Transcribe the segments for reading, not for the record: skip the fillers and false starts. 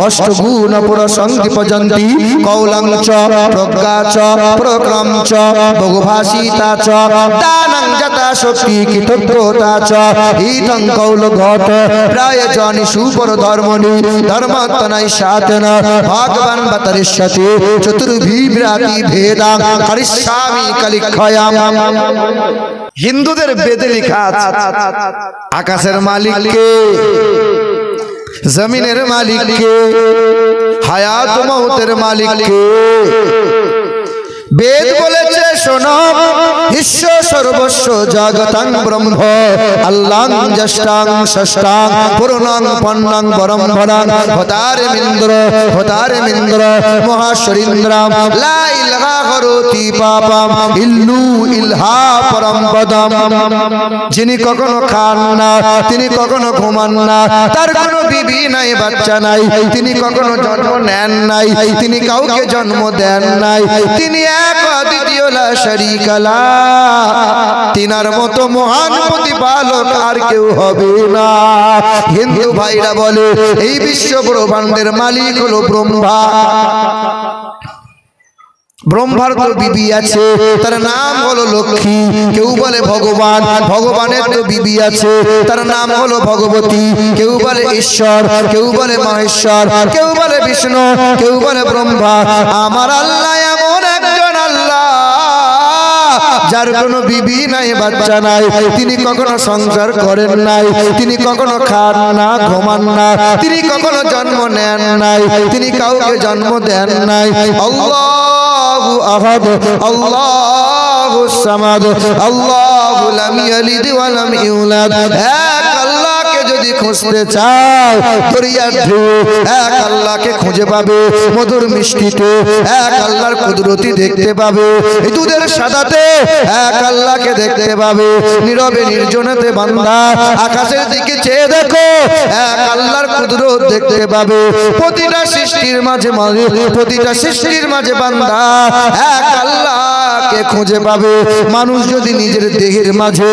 অষ্টগুণ প্রসঙ্গিপজন্তি কৌলং চ প্রজ্ঞা চ প্রক্রম চ বহুভাষিতা চ দানং যথা শক্তি কৃতজ্ঞতা চ ইদং কৌল ঘট প্রায় জনি সুপর ধর্মনি ধর্মত্তনাই সাতেন ভগবান বতরিষ্যতি চতুর্বিভ্রাতি ভেদাং করিষ্যামি কলিক্ষয়াম। হিন্দুদের বেদে লেখা আছে আকাশের মালিক কে, জমিনের মালিক কে, হায়াত মউতের মালিক কে। বেদ বলেছে শোনো, ঈশ্বর সর্বস্ব জগতং ব্রহ্ম আল্লাহং জ্যেষ্ঠাং ষষ্ঠাং পূর্ণং পন্নং বরম ভরং হতারে মিন্দ্র মহাশ্বরীন্দ্রাম লা ইলাহা করোতি পাপম ইল্লু ইলহা পরম পদম। যিনি কখনো খান না, তিনি কখনো ঘুমান না, তার কোনো বিবি নাই, বাচ্চা নাই, তিনি কখনো জন্ম নেন নাই, তিনি কাউকে জন্ম দেন নাই, তিনি এক অদ্বিতীয় লা শারীকা লা, তিনার মতো মহান প্রতিপালক আর কেউ হবে না। হিন্দু ভাইরা বলে এই বিশ্ব ব্রহ্মাণ্ডের মালিক হলো ব্রহ্মা। ব্রহ্মার তো বিবি আছে, তার নাম হলো লক্ষ্মী। কেউ বলে ভগবান, ভগবানের তো বিবি আছে, তার নাম হলো ভগবতী। কেউ বলে ঈশ্বর, কেউ বলে মহেশ্বর, কেউ বলে বিষ্ণু, কেউ বলে ব্রহ্মা। আমার আল্লাহ এমন একজন আল্লাহ যার কোনো বিবি নাই, বাচ্চা নাই, তিনি কখনো সংসার করেন নাই, তিনি কখনো খান না, ঘুমান না, তিনি কখনো জন্ম নেন নাই, তিনি কাউকে জন্ম দেন নাই। আল্লাহু আহাদ, আল্লাহু সামাদ, আল্লাহু লাম ইয়ালিদ ওয়া লাম ইউলাদ। এক আল্লাহকে যদি খুঁজতে চাও দরিয়ার ঢেউ, এক আল্লাহকে খুঁজে পাবে মধুর মিষ্টিতে, এক আল্লাহর কুদরতি দেখতে পাবে এই দুধের সাদাতে, এক আল্লাহকে দেখতে পাবে নীরবে নির্জনেতে। বান্দা আকাশের দিকে চেয়ে দেখো, এক আল্লাহর কুদরত দেখতে পাবে। প্রতিটা সৃষ্টির মাঝে প্রতিটা সৃষ্টির মাঝে বান্দা এক আল্লাহকে খুঁজে পাবে। মানুষ যদি নিজের দেহের মাঝে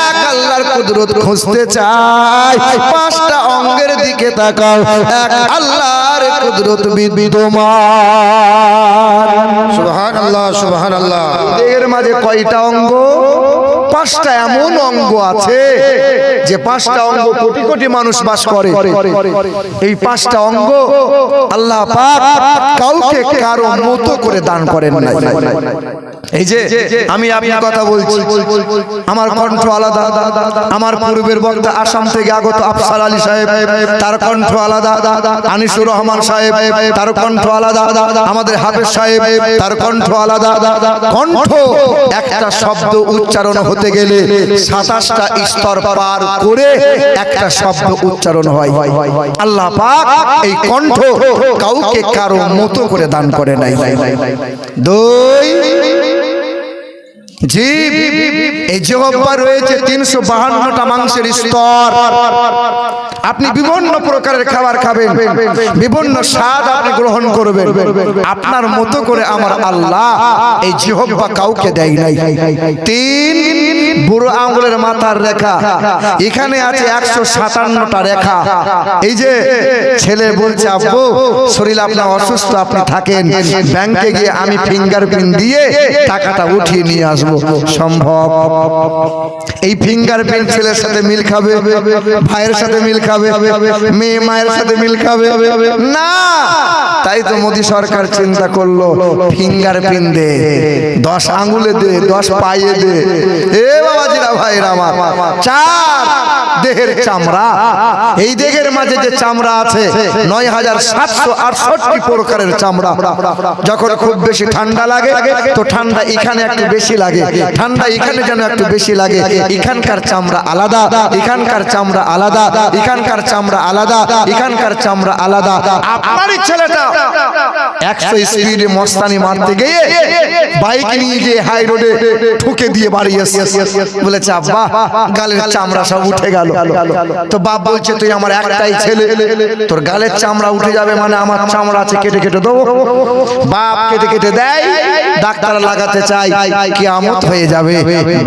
এক আল্লাহর কুদরত খুঁজতে চায়, পাঁচটা অঙ্গের দিকে তাকাও, এক আল্লাহর কুদরত বিদ্যমান। সুবহানাল্লাহ, সুবহানাল্লাহ। দেহের মাঝে কয়টা অঙ্গ? পাঁচটা। এমন অঙ্গ আছে যে পাঁচটা অঙ্গ কোটি কোটি মানুষ বাস করে। এই পাঁচটা অঙ্গ আল্লাহ পাক কাউকে কারো মতো করে দান করেন নাই। এই যে আমি আপনার কথা বলছি, আমার কণ্ঠ আলাদা, আমার পূর্বের বক্তা আসাম থেকে আগত আফসার আলী সাহেব, তার কণ্ঠ আলাদা, আনিসুর রহমান সাহেব, তার কণ্ঠ আলাদা, আমাদের হাফেজ সাহেব, তার কণ্ঠ আলাদা। কণ্ঠ একটা শব্দ উচ্চারণ হতে গেলে 27টা স্তর পার করে একটা শব্দ উচ্চারণ হয়। আল্লাহ পাক এই কণ্ঠ কাউকে কারো মতো করে দান করে নাই। দুই, জীব। এই জিহ্বা রয়েছে 352টা মাংসের স্তর। আপনি বিভিন্ন প্রকারের খাবার খাবেন, বিভিন্ন স্বাদ আপনি গ্রহণ করবেন, আপনার মতো করে আমার আল্লাহ এই জিহ্বা কাউকে দেয় নাই। 3, বুড়ো আঙ্গুলের মাথার রেখা, এখানে আছে 157টা রেখা। এই যে ছেলে বলছে আব্বু শরীর আপনার অসুস্থ, আপনি থাকেন, ব্যাংকে গিয়ে আমি ফিঙ্গারপ্রিন্ট দিয়ে টাকাটা উঠিয়ে নিয়ে আসবো। সম্ভব? এই ফিঙ্গারপ্রিন্ট ছেলের সাথে মিল খাবে, ভাইয়ের সাথে মিল খাবে, মেয়ে মায়ের সাথে মিল খাবে না। তাই তো মোদী সরকার চিন্তা করলো ফিঙ্গারপ্রিন্ট দে, 10 আঙ্গুলে দে, 10 পায়ে দে। এ বাবাজিরা ভাইরা আমার, 4 দেহের চামড়া। এই দেহের মাঝে যে চামড়া আছে 9768 প্রকারের চামড়া। যখন খুব বেশি ঠান্ডা লাগে তো ঠান্ডা এখানে একটু বেশি লাগে, ঠান্ডা এখানে যেন একটু বেশি লাগে। এখানকার চামড়া আলাদা, এখানকার চামড়া আলাদা, এখানকার চামড়া আলাদা, এখানকার চামড়া আলাদা। আপনারই ছেলেটা 100 স্পিডে মস্তানি মারতে গিয়ে বাইক নিয়ে গিয়ে হাই রোডে ঠুকে দিয়ে বাড়ি এসে বলেছে আব্বা গালের চামড়া সব উঠে গেল। তো বাপ বলছে তুই আমার একটাই ছেলে, তোর গালের চামড়া উঠে যাবে মানে আমার চামড়া আছে কেটে কেটে দেবো। বাপ কেটে কেটে দেয়, ডাক্তার লাগাতে চাই, কিয়ামত হয়ে যাবে।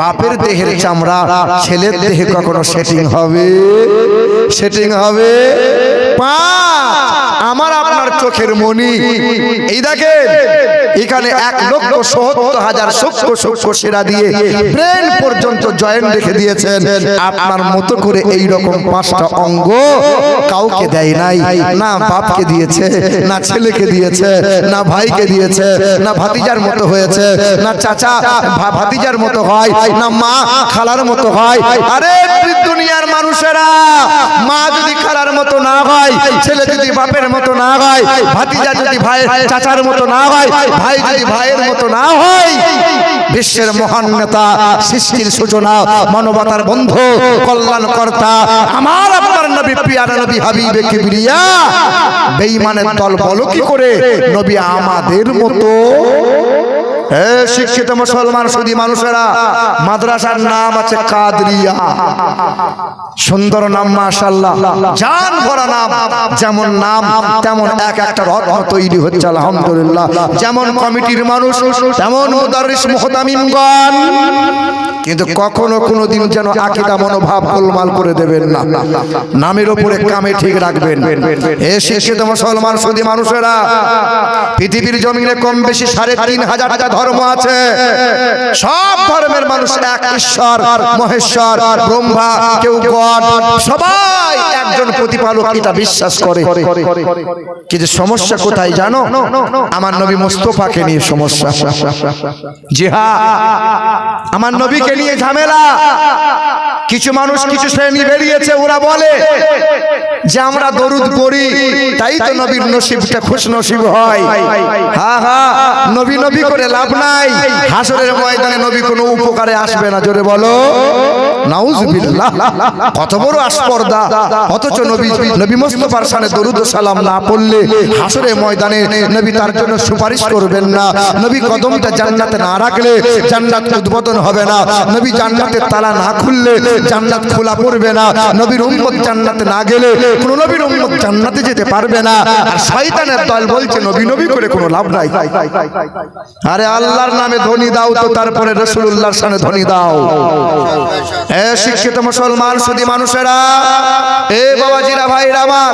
বাপের দেহের চামড়া ছেলের দেহে কখনো সেটিং হবে? সেটিং হবে? 5, আমার চোখের মণি। এই দেখেন এখানে 1,70,000 সূক্ষ্ম সূক্ষ্ম শিরা দিয়ে ব্রেন পর্যন্ত জয়েন্ট রেখে দিয়েছেন। আপনার মতো করে এই রকম 5টা অঙ্গ কাউকে দেয় নাই, না বাপকে দিয়েছে, না ছেলেকে দিয়েছে, না ভাইকে দিয়েছে, না ভাতিজার মতো হয়েছে, না চাচা ভাতিজার মতো হয়, না মা খালার মতো হয়। আরে দুনিয়ার মানুষেরা, মা যদি খালার মতো না হয়, ছেলে যদি বাপের মতো না হয়, ভাতিজা যদি ভাইয়ের চাচার মতো না হয়, ভাই যদি ভাইয়ের মতো না হয়, বিশ্বের মহান নেতা, সৃষ্টির সূচনা, মানবতার বন্ধু, কল্যাণকর্তা আমার আপনার নবী, পিয়ারা নবী হাবিবে কিবরিয়া, বেঈমানের দল বলো কি করে নবী আমাদের মতো? শিক্ষিত মুসলমান সুধী মানুষেরা, মাদ্রাসার নাম আছে কাদরিয়া। সুন্দর নাম মাশাআল্লাহ, জান ভরা নাম। যেমন নাম তেমন এক একটা রত্ন তৈরি হচ্ছে আলহামদুলিল্লাহ। যেমন কমিটির মানুষ, তেমন মুদাররিস মুহতামিমগণ। কিন্তু কখনো কোনোদিন যেন আকীদা মনোভাব গোলমাল করে দেবেন না, নামের উপরে কামে ঠিক রাখবেন। শিক্ষিত মুসলমান সুধী মানুষেরা, পৃথিবীর জমিনে কম বেশি 3,500টা ধর্ম আছে। সব ধর্মের মানুষ এক ঈশ্বর, মহেশ্বর, ব্রহ্মা, কেউ গড, সবাই একজন প্রতিপালক, এটা বিশ্বাস করে। কিন্তু সমস্যা কোথায় জানো? আমার নবী মুস্তাফাকে নিয়ে সমস্যা। জি হ্যাঁ, আমার নবীকে নিয়ে ঝামেলা। কিছু মানুষ, কিছু শ্রেণী বেরিয়েছে, ওরা বলে যে আমরা দরুদ পড়ি তাই তো নবীর নসিবটা খুশ নসিব হয়। হ্যাঁ হ্যাঁ, নবী নবী করে লাভ নাই, হাসরের ময়দানে নবী কোনো উপকারে আসবে না। জোরে বলো নাউজুবিল্লাহ। কত বড় আস্পর্ধা! অথচ নবী মুস্তাফার শানে দরুদ ও সালাম না পড়লে হাসরের ময়দানে নবী তার জন্য সুপারিশ করবেন না। নবী কদমটা জান্নাতে না রাখলে জান্নাত উদ্বোধন হবে না। নবী জান্নাতের তালা না খুললে জান্নাত খোলা পড়বে না। নবীর উম্মত জান্নাতে না গেলে কোন নবীর উম্মত জান্নাতে যেতে পারবে না। আর শয়তানের দল বলছে নবী নবী করে কোনো লাভ নাই। আরে আল্লাহর নামে ধ্বনি দাও তো, তারপরে রাসূলুল্লাহর শানে ধ্বনি দাও। শিক্ষিত মুসলমান সুধী মানুষেরা, বাবাজিরা, ভাইরা আমার,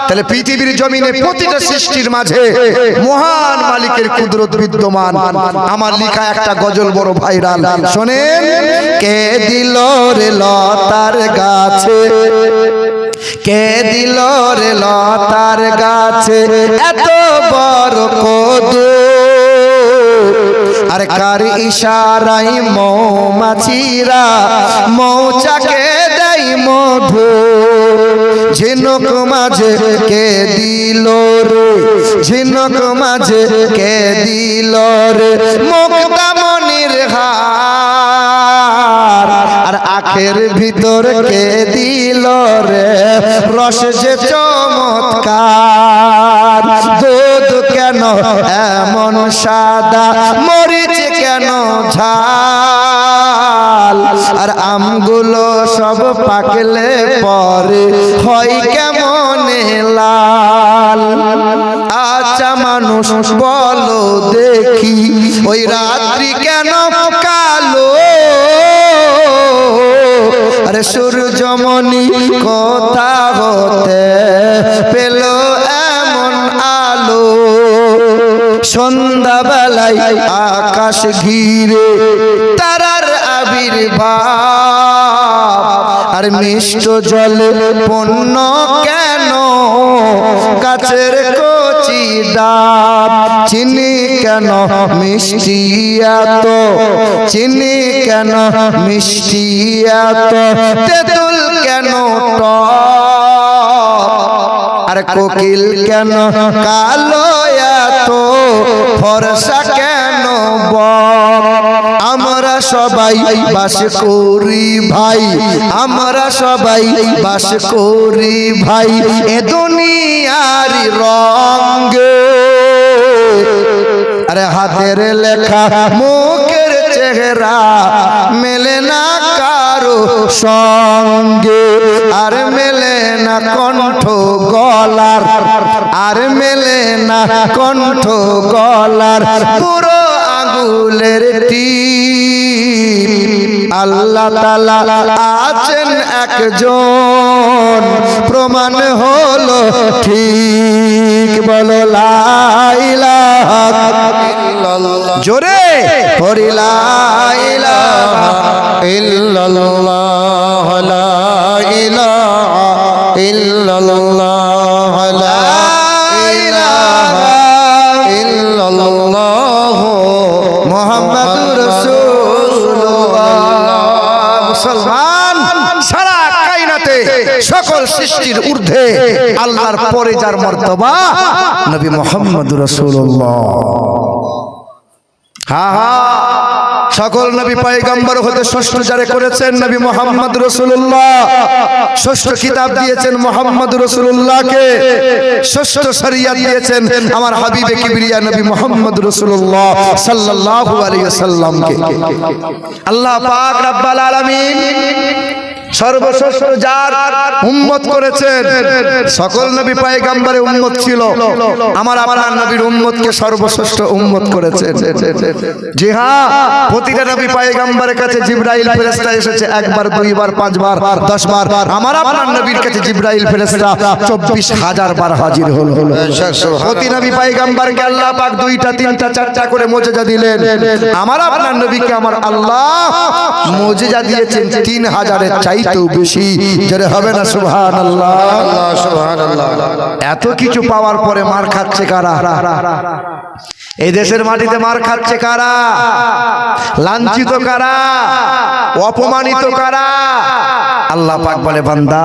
তাহলে পৃথিবীর জমিনে প্রতিটা সৃষ্টির মাঝে মহান মালিকের কুদরত বিদ্যমান। আমার লেখা একটা গজল বড় ভাইরাল, শোনেন। কে দিল রে লতার গাছে, কে দিল রে লতার গাছে এত বড় কদু, আর কার ইশারায় মৌমাছিরা মৌচাকে দেয় মধু। ঝিনুক মাঝে কে দিল রে, ঝিনুক মাঝে কে দিল রে মুক্তামণির হার, আর আখের ভিতর কে দিল রে রস যে চমৎকার। দুধ কেন এমন সাদা, মরিচ কেন ঝাল, আর আমগুলো সব পাকলে পরে হয় কেমন লাল। আচ্ছা মানুষ বলো দেখি, ওই রাত্রি কেন কালো, আরে সূর্যমণি কোথা হতে পেল এমন আলো। সন্ধ্যাবেলায় আকাশ ঘিরে তারার আবির্ভাব, আর মিষ্ট জলে পণ্য কেন গাছের কচি ডাব। চিনি কেন মিষ্টি এত, চিনি কেন মিষ্টি এত, তেঁতুল কেন টক, আর কোকিল কেন কালো এত, ফর্সা কেন বক। আমরা সবাই বাস করি ভাই, আমরা সবাই বাস করি ভাই এ দুনিয়ার রঙে। আরে হাতের লেখা মুখের চেহারা মেলে না কারো সঙ্গে, আর মেলে না কণ্ঠ গলার, আর মেলে না কণ্ঠ গলার পুরো আঙ্গুলের টিপ। আল্লাহ তাআলা আছেন একজন, প্রমাণ হলো ঠিক। বলো লা ইলাহা ইল্লাল্লাহ, জোরে পড়ি লা ইলাহা ইল্লাল্লাহ, লা ইলাহা ইল্লাল্লাহ, লা ইলাহা ইল্লাল্লাহ মুহাম্মাদুর রাসূলুল্লাহ। মুসলমান সারা কায়নাতে সকল সৃষ্টির ঊর্ধ্বে আল্লাহর পরে যার মর্তবা নবী মুহাম্মদুর রাসূলুল্লাহ। হ্যাঁ হ্যাঁ, সকল নবী পয়গম্বর হতে ষষ্ঠ যারে করেছেন নবী মুহাম্মদ রাসূলুল্লাহ, ষষ্ঠ কিতাব দিয়েছেন মুহাম্মদ রাসূলুল্লাহকে, ষষ্ঠ শরীয়ত দিয়েছেন আমার হাবিবে কিবরিয়া নবী মুহাম্মদ রাসূলুল্লাহ সাল্লাল্লাহু আলাইহি ওয়াসাল্লামকে। আল্লাহ পাক রব্বুল আলামিন সর্বশ্রেষ্ঠ যার উম্মত করেছেন, সকল নবী পয়গম্বরের উম্মত ছিল, আমার আপনার নবীর উম্মতকে সর্বশ্রেষ্ঠ উম্মত করেছেন। জি হ্যাঁ, প্রতিটা নবী পয়গম্বরের কাছে জিবরাইল ফেরেশতা এসেছে একবার, দুইবার, পাঁচবার, 10 বার। আমার আপনার নবীর কাছে জিবরাইল ফেরেশতা 24,000 বার হাজির হলো। প্রতি নবী পয়গম্বরকে আল্লাহ পাক 2টা 3টা 4টা করে মুজিজা দিলেন। আমার আপনার নবীকে আমার আল্লাহ মুজিজা দিয়েছেন 3000-এর চাইতেও বেশি। যারা হবে না সুবহানাল্লাহ, সুবহানাল্লাহ। এত কিছু পাওয়ার পরে মার খাচ্ছে কারা? এই দেশের মাটিতে মার খাচ্ছে কারা? লাঞ্ছিত কারা? অপমানিত কারা? আল্লাহ পাক বলে বান্দা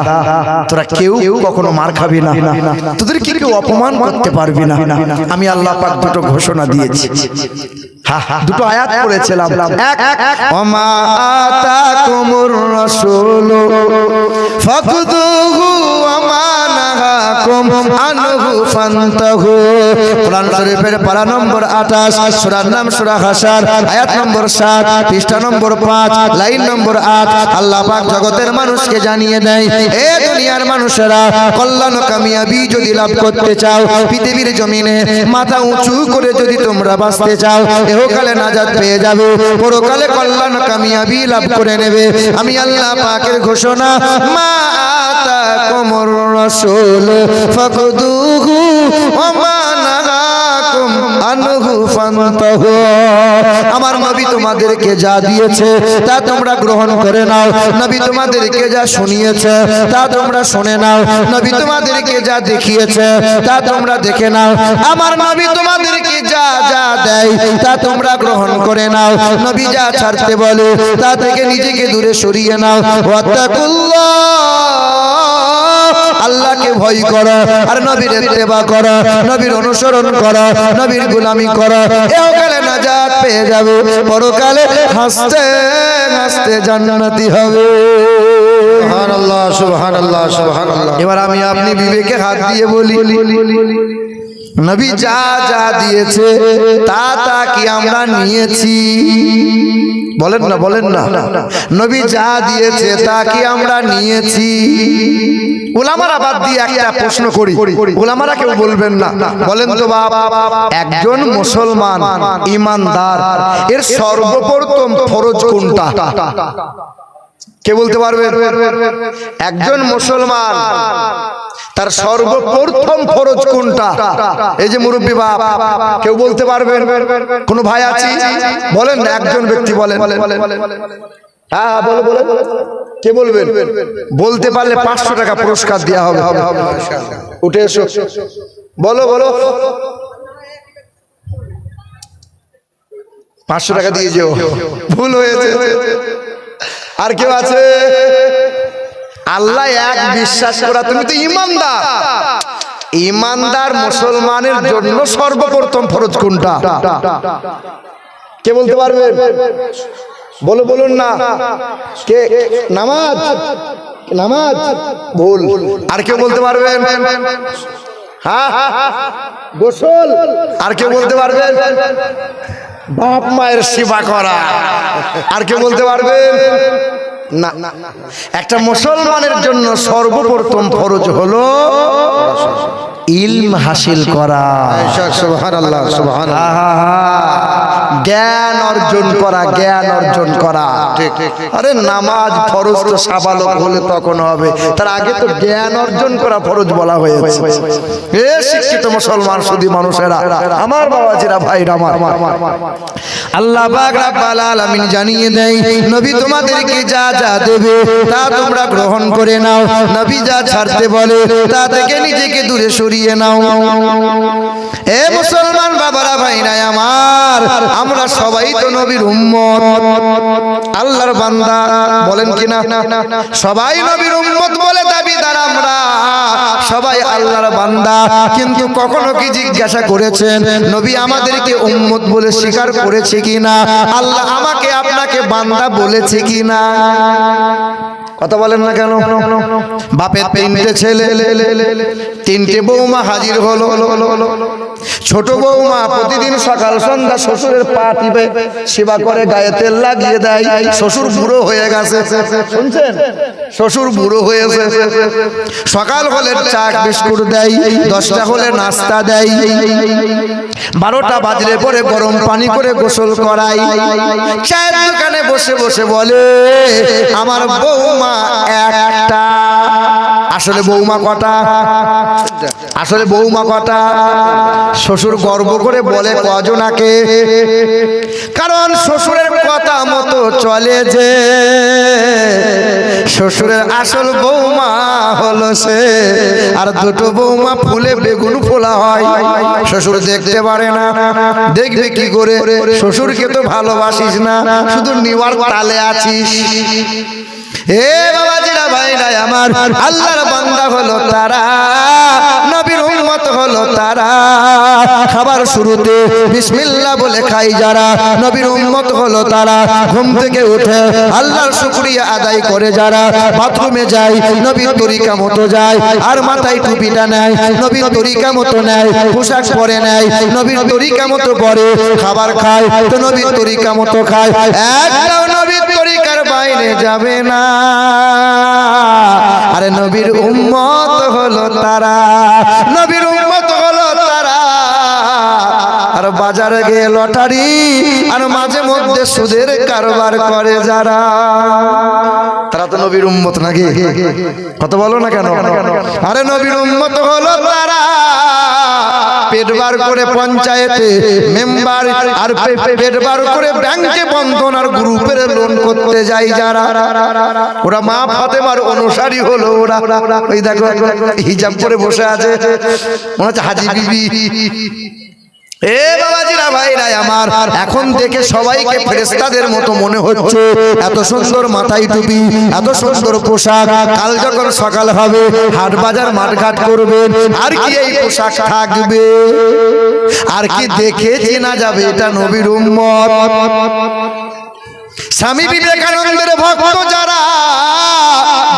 তোরা কেউ কখনো মার খাবি না, তোদের কি কেউ অপমান করতে পারবি না। আমি আল্লাহ পাক দুটো ঘোষণা দিয়েছি, দুটো আয়াত পড়েছিলাম। ওমা আতাকুমুর রাসূলু ফাখুযুহু ওয়া মা নাহাকুম আনহু ফান্তাহু। কোরআন শরীফের পারা নম্বর 28, সূরার নাম সূরা হাসর, আয়াত নম্বর 7, পৃষ্ঠা নম্বর 5, লাইন নম্বর 8। আল্লাহ পাক জগতের মানুষকে জানিয়ে দেয়, এ দুনিয়ার মানুষেরা, কল্যাণ কামিয়াবি যদি লাভ করতে চাও, পৃথিবীর জমিনে মাথা উঁচু করে যদি তোমরা বাঁচতে চাও, ইহকালে নাজাত পেয়ে যাবে, পরকালে কল্যাণ কামিয়াবি লাভ করে নেবে। আমি আল্লাহ পাকের ঘোষণা, মা আতাকুমুর রাসূল ফাখুযুহু ওয়া মা নাহাকুম আনহু ফান্তাহু। আমার নবী তোমাদেরকে যা দিয়েছে তা তোমরা গ্রহণ করে নাও, নবী তোমাদেরকে যা শুনিয়েছে তা তোমরা শুনে নাও, নবী তোমাদেরকে যা দেখিয়েছে তা তোমরা দেখে নাও। আমার নবী তোমাদেরকে যা যা দেয় তা তোমরা গ্রহণ করে নাও, নবী যা ছাড়তে বলে তা থেকে নিজেকে দূরে সরিয়ে নাও। ওয়াত্তাকুল্লাহ, আল্লাহকে ভয় করো আর নবীর ইত্তেবা করো, নবীর অনুসরণ করো, নবীর গোলামি করো, ইহকালে নাজাত পেয়ে যাবে, পরকালে হাসতে হাসতে জান্নাতি হবে। সুবহানাল্লাহ, সুবহানাল্লাহ, সুবহানাল্লাহ। এবার আমি আপনি বিবেকে হাত দিয়ে বলি, নবী যা যা দিয়েছে তা তা কি আমরা নিয়েছি? বলেন না, বলেন না। নবী যা দিয়েছে তা কি আমরা নিয়েছি? উলামারা বাদ দিয়ে একটা প্রশ্ন করি, উলামারা কেউ বলবেন না, বলেন তো বাপ, একজন মুসলমান ঈমানদার এর সর্বপ্রথম ফরজ কোনটা? কে বলতে পারবেন? একজন মুসলমান তার সর্বপ্রথম ফরজ কোনটা? এই যে মুরব্বী বাপ, কেউ বলতে পারবেন? কোন ভাই আছে? বলেন, একজন ব্যক্তি বলেন। হ্যাঁ বলো, বলো, কে বলবেন? বলতে পারলে 500 টাকা পুরস্কার দেওয়া হবে। উঠে এসো, বলো বলো। 500 টাকা দিয়ে যেও, ভুল হয়েছে। আর কেউ আছে? আল্লাহ এক বিশ্বাস করা, তুমি তো ঈমানদার। ঈমানদার মুসলমানের জন্য সর্বপ্রথম ফরজ কোনটা? কে বলতে পারবেন? বলো, বলুন না। কে? নামাজ। নামাজ ভুল। আর কেউ বলতে পারবেন? হ্যাঁ, গোসল। আর কেউ বলতে পারবেন? বাপ মায়ের সেবা করা। আর কেউ বলতে পারবেন? না। একটা মুসলমানের জন্য সর্বপ্রথম ফরজ হলো ইলম হাসিল করা, সুবহানাল্লাহ সুবহানাল্লাহ, জ্ঞান অর্জন করা, জ্ঞান অর্জন করা। আরে নামাজ ফরজ তো সাবালক হলে তখন হবে, তার আগে তো জ্ঞান অর্জন করা ফরজ বলা হয়েছে। এ শিক্ষিত মুসলমান সুধী মানুষেরা, আমার বাবাজিরা, ভাইরা আমার, আল্লাহ পাক রব্বুল আলামিন জানিয়ে দেয়, নবী তোমাদেরকে যা যা দেবে তা তোমরা গ্রহণ করে নাও, নবী যা ছাড়তে বলে তা থেকে নিজেকে দূরে সরিয়ে নাও। এ মুসলমান বাবারা, ভাইরা আমার, আমরা সবাই তো নবীর উম্মত, আল্লাহর বান্দা, বলেন কিনা? সবাই নবীর উম্মত বলে দাবিদার আমরা, সবাই আল্লাহর বান্দা। কিন্তু কখনো কি জিজ্ঞাসা করেছেন নবী আমাদেরকে উম্মত বলে স্বীকার করেছে কিনা? আল্লাহ আমাকে আপনাকে বান্দা বলেছে কিনা? কথা বলেন না কেন? বাপের তিনটে ছেলে, তিনটে বৌমা হাজির হলো। ছোট বৌমা প্রতিদিন সকাল সন্ধ্যা শ্বশুরের পা টিপে সেবা করে, গায়ে তেল লাগিয়ে দেয়। শ্বশুর বুড়ো হয়ে গেছে, শুনছেন? শ্বশুর বুড়ো হয়েছে। সকাল হলে চা বিস্কুট দেয়, 10টা হলে নাস্তা দেয়, 12টা বাজলে পরে গরম পানি করে গোসল করাই। চায়ের দোকানে বসে বসে বলে আমার বৌমা একটা। আসলে বৌমা কটা? আসলে বৌমা কটা? শ্বশুর গর্ব করে বলে কজনাকে? কারণ শ্বশুরের কথা মতো চলে যে, শ্বশুরের আসল বৌমা হলো সে। আর দুটো বৌমা ফুলে বেগুন ফোলা হয়, শ্বশুর দেখতে পারে না। দেখবে কি করে? শ্বশুরকে তো ভালোবাসিস না, শুধু নিওয়ার তালে আছিস। এ বাবাজিরা, ভাইরা আমার, আল্লাহর বান্দা হলো তারা, নবীর উম্মত হলো তারা। খাবার শুরুতে বিসমিল্লাহ বলে খাই যারা, নবীর উম্মত হলো তারা। ঘুম থেকে উঠে আল্লাহর শুকরিয়া আদায় করে যারা, বাথরুমে যায় নবীর তরিকা মতো যায়, আর মাথায় টুপিটা নেয় নবীর তরিকা মতো নেয়, পোশাক পরে নেয় নবীর তরিকা মতো পরে, খাবার খায় তো নবীর তরিকা মতো খায়, একটাও নবীর তরিকার বাইরে যাবে না। আরে নবীর উম্মত হলো তারা, নবীর উম্মত হলো তারা। আর বাজারে গিয়ে লটারি আর মাঝে মধ্যে সুদের কারবার করে যারা, তারা তো নবীর উম্মত নাকি? কত বলো না কেন? আরে নবীর উম্মত হলো তারা। পেট বার করে পঞ্চায়েতে মেম্বার, আর পেট বার করে ব্যাংকে বন্ধন আর গ্রুপের লোন করতে যায় যারা, ওরা মা ফাতেমার অনুসারী হলো। ওরা ওই দেখো হিজাব করে বসে আছে, মনে হচ্ছে হাজি বিবি। এ বাবাজিরা, ভাইরা আমার, এখন দেখে সবাইকে ফেরেশতাদের মতো মনে হচ্ছে। এত সুন্দর মাথায় টুপি, এত সুন্দর পোশাক। কাল যখন সকাল হবে, হাট বাজার মাঠঘাট করবেন, আর কি এই পোশাক থাকবে? আর কি দেখে চেনা যাবে এটা নবীর উম্মত? স্বামী বিবেকানন্দের ভক্ত যারা,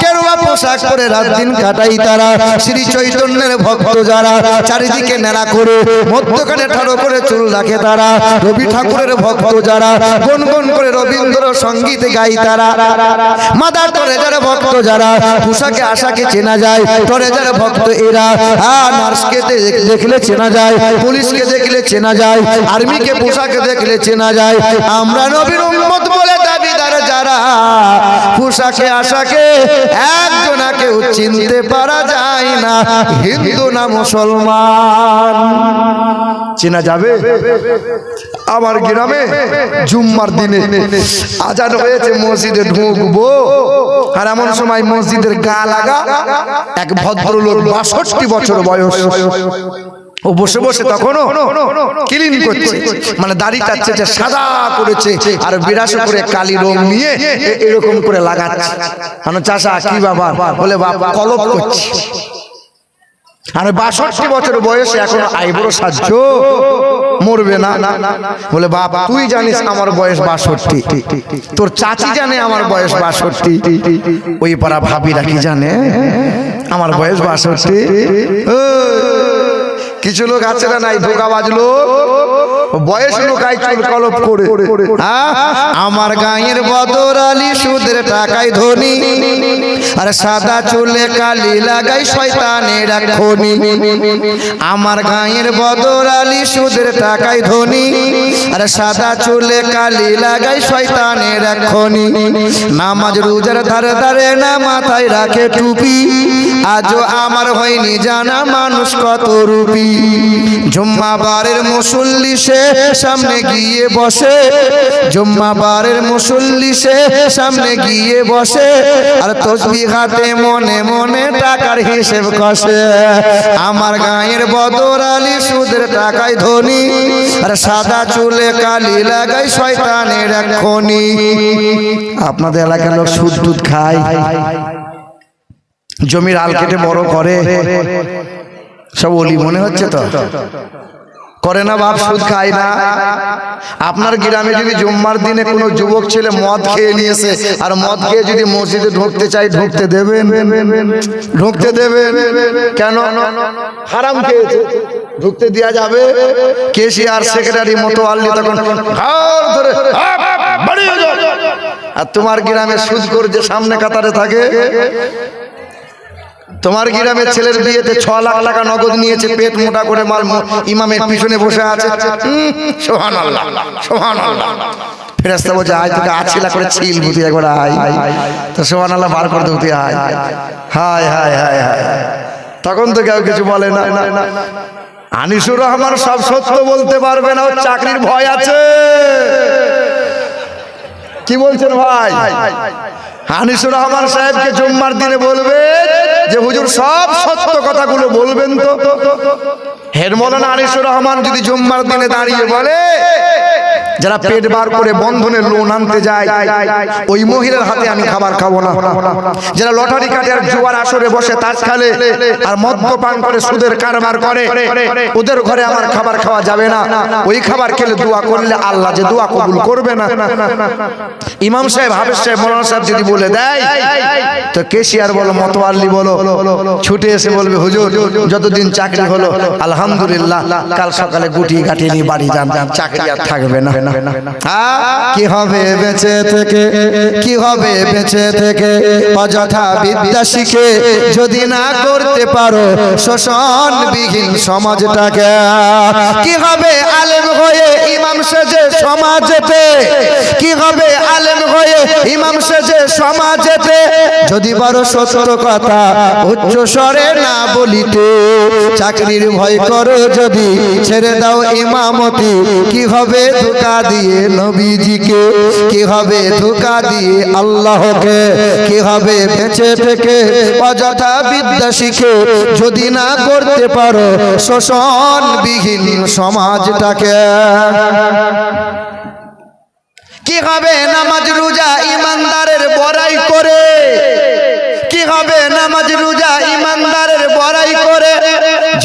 গেরুয়া পোশাক পরে রাত দিন কাটাই তারা। শ্রী চৈতন্যের ভক্ত যারা, চারিদিকে নেড়া করে মধ্যখানে ঠাড়ো করে চুল রাখে তারা। রবি ঠাকুরের ভক্ত যারা, গুনগুন করে রবীন্দ্র সঙ্গীত গাই তারা। মাদার টেরেসার ভক্ত যারা, পোশাকে আশাকে চেনা যায়, টেরেসার ভক্ত এরা। নার্সকে দেখলে চেনা যায়, পুলিশকে দেখলে চেনা যায়, আর্মিকে পোশাকে দেখলে চেনা যায়। আমরা নবীর উম্মত বলে দাবিদার যারা, পোশাকে আশাকে একজনাকেও চিনতে পারা যায় না, হিন্দু না মুসলমান। চেনা যাবে? আমার গ্রামে জুম্মার দিনে আজান হয়েছে, মসজিদে ঢুকবো, আর এমন সময় মসজিদের গা লাগা এক ভদ্রলোক, 62 বছর বয়স, ও বসে বসে তখনও ক্লিন করছে, মানে দাড়িটা সাদা করেছে আর বিরাস করে কালি রং নিয়ে এরকম করে লাগাচ্ছে। মানে চাষা কি বাবা? বলে বাবা কলপ করছে। আর 62 বছর বয়সে এখন আইবুড়ো সাজছ, মরবে না? বলে বাবা তুই জানিস আমার বয়স 62, তোর চাচি জানে আমার বয়স 62, ওই পাড়া ভাবিরা কি জানে আমার বয়স 62? কিছু লোক আছে না নাই, ধোকা বাজলো। বয়স লুকায় চুল কলপ করে। আমার গায়ের বদর আলী সুদের টাকায় ধনী, আর সাদা চুলে কালি লাগাই শয়তানের এক খনি। আমার গায়ের বদর আলী সুদের টাকায় ধনী, আর সাদা চুলে কালি লাগাই শয়তানের এক খনি। নামাজ রোজার ধারে ধারে না মাথায় রাখে টুপি, আজও আমার হয়নি জানা মানুষ কত রূপী। জুম্মাবারের মুসল্লি সে সামনে গিয়ে বসে, জুম্মাবারের মুসল্লি সে সামনে গিয়ে বসে, আর তসবিহ হাতে মনে মনে টাকার হিসেব কষে। আমার গায়ের বদর আলী সুদের টাকায় ধনী, আর সাদা চুলে কালি লাগাই শয়তানের এক খনি। আপনাদের এলাকার লোক সুদ টুদ খায়, জমির আল কেটে বড় করে, সব ওলি মনে হচ্ছে তো? করে না বাপ? সুদ খায় না? আপনার গ্রামে যদি জুম্মার দিনে কোনো যুবক ছেলে মদ খেয়ে নিয়েছে, আর মদ খেয়ে যদি মসজিদে ঢুকতে চাই, ঢুকতে দেবেন? ঢুকতে দেবেন কেন? হারাম খেয়েছে, ঢুকতে দেওয়া যাবে? কেশিয়ার সেক্রেটারি মোতোয়াল্লি তখন ঘাড় ধরে বাড়িয়ে যাও। আর তোমার গ্রামে সুদখোর যে সামনে কাতারে থাকে, তোমার গ্রামের ছেলের বিয়েতে 6 লাখ টাকা নগদ নিয়েছে, পেট মোটা করে মাল ইমামের পিছনে বসে আছে। সুবহানাল্লাহ সুবহানাল্লাহ। ফেরেশতা বলছে আয় তোকে আছিলা করে ছিল বুঝি একবার আয়, তো সুবহানাল্লাহ বার করে দিতে আয়। হায় হায় হায় হায়। তখন তো কেউ কিছু বলে না। আনিসুর রহমান সব সত্য বলতে পারবে না, ওর চাকরির ভয় আছে। কি বলছেন ভাই? আনিসুর রহমান সাহেবকে জুম্মার দিনে বলবে যে হুজুর সব সত্য কথাগুলো বলবেন তো। হেড মৌলানা আনিসুর রহমান যদি জুম্মার দিনে দাঁড়িয়ে বলে, যারা পেট বার করে বন্ধনের লোন আনতে যায় ওই মহিলার হাতে আমি খাবার খাবো না, যারা লটারি কাটে আর জুয়ার আসরে বসে তাস খেলে আর মদ্যপান করে সুদের কারবার করে, ওদের ঘরে আমার খাবার খাওয়া যাবে না, ওই খাবার খেলে দোয়া করলে আল্লাহ যে দোয়া কবুল করবে না। ইমাম সাহেব, হাফেজ সাহেব, মৌলানা সাহেব যদি বলে দেয়, তো কেশিয়ার বলো মোতোয়াল্লি বলো ছুটে এসে বলবে হুজুর যতদিন চাকরি হলো আলহামদুলিল্লাহ, কাল সকালে গুটি গাটি নিয়ে বাড়ি যান, চাকরি আর থাকবে না। কি হবে বেঁচে থেকে, কি হবে বেঁচে থেকে অযথা বিদ্যা শিখে যদি না করতে পারো শোষণবিহীন সমাজটাকে? কি হবে আলেম হয়ে ইমাম সেজে সমাজেতে, কি হবে আলেম হয়ে ইমাম সেজে সমাজেতে যদি বড় সত্য কথা উচ্চ স্বরে না বলিতে? চাকরির ভয় করো যদি ছেড়ে দাও ইমামতি, কি হবে ধোঁকা দিয়ে নবীজিকে, কি হবে ধোঁকা দিয়ে আল্লাহকে? কি হবে বেঁচে থেকে অযথা বিদ্যা শিখে যদি না করতে পারো শোষণবিহীন সমাজটাকে? কি হবে নামাজ রোজা ইমানদারের বড়াই করে? কি হবে নামাজ রোজা ইমানদারের বড়াই করে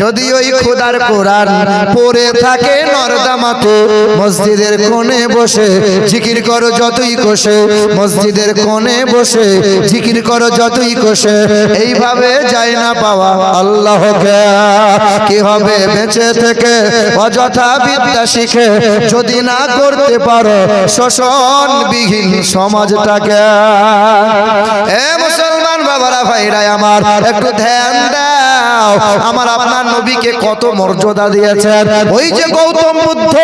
যদি ওই খোদার কোরআন পড়ে থাকে নরদামাতে? মসজিদের কোণে বসে জিকির করো যতই কোষে, মসজিদের কোণে বসে জিকির করো যতই কোষে, এইভাবে যায় না পাওয়া আল্লাহকে? কি হবে বেঁচে থেকে অযথা বিদ্যা শিখে যদি না করতে পারো শোষণবিহীন সমাজটাকে? এ মুসলমান বাবারা ভাইরা আমার, একটু ধ্যান দাও। আমার আপনার নবীকে কত মর্যাদা দিয়েছেন। ওই যে গৌতম বুদ্ধ,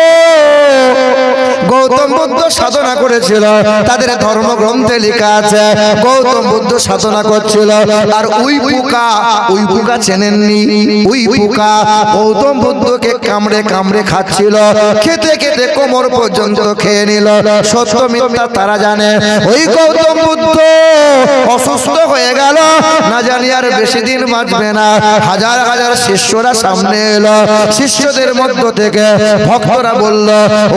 গৌতম বুদ্ধ সাধনা করেছিল, তাদের ধর্মগ্রন্থে লেখা আছে গৌতম বুদ্ধ সাধনা করছিল, আর ওই পোকা চেনেননি? ওই পোকা গৌতম বুদ্ধকে কামড়ে কামড়ে খাচ্ছিল, খেতে খেতে কোমর পর্যন্ত খেয়ে নিল। সত্য মিথ্যা তারা জানে। ওই গৌতম বুদ্ধ অসুস্থ হয়ে গেল, না জানি আর বেশি দিন বাঁচবে না। হাজার হাজার শিষ্যরা সামনে এলো, শিষ্যদের মধ্য থেকে ভক্তরা বলল,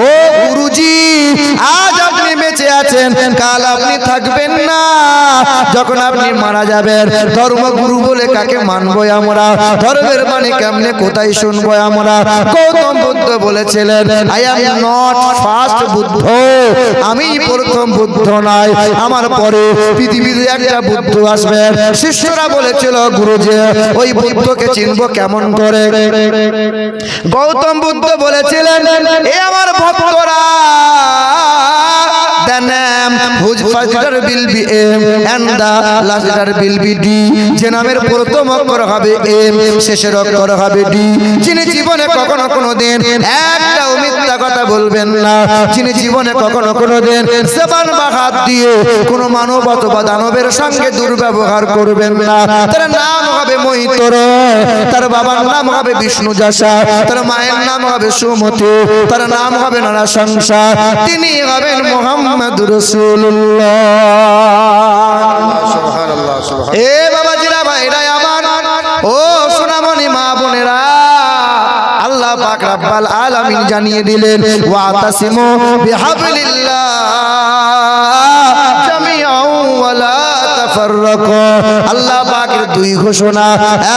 ও গুরুজি, আজ আপনি আপনি বেঁচে আছেন, কাল আপনি থাকবেন না। যখন আপনি মারা যাবেন, ধর্মগুরু বলে কাকে মানবো আমরা? ধর্মের বাণী কেমনে কোথায় শুনবো আমরা? গৌতম বুদ্ধ বলেছিলেন, I am not first Buddha, আমি প্রথম বুদ্ধ নয়, আমার পরে পৃথিবীতে একটা বুদ্ধ আসবে। শিষ্যরা বলেছিল, গুরুজি ওই বুদ্ধকে চিনবো কেমন করে? গৌতম বুদ্ধ বলেছিলেন, এ আমার ভক্তরা, the name whose first letter will be M and the last letter will be D, যে নামের প্রথম অক্ষর হবে M, শেষের অক্ষর হবে D, যিনি জীবনে কখনো কোনোদিন একটা মিথ্যা কথা বলবেন না, যিনি জীবনে কখনো কোনোদিন জবান বা হাত দিয়ে কোনো মানব অথবা দানবের সঙ্গে দুর্ব্যবহার করবেন না। তার নাম হবে মৈত্র, তার বাবার নাম হবে বিষ্ণু যশা, তার মায়ের নাম হবে সুমতি, তার নাম হবে নারাশংসা, তিনি হবেন মুহাম্মদুর রাসূলুল্লাহ। সুবহানাল্লাহ সুবহানাল্লাহ। এ বাবাজিরা, ভাইরা আমার, ও সোনামণি মা বোনেরা, আল্লাহ পাক রব্বুল আলামিন জানিয়ে দিলেন, ওয়াতাসিমু বিহাবলিল্লাহ জামিআন ওয়া লা তাফাররাকু। আল্লাহ পাকের দুই ঘোষণা,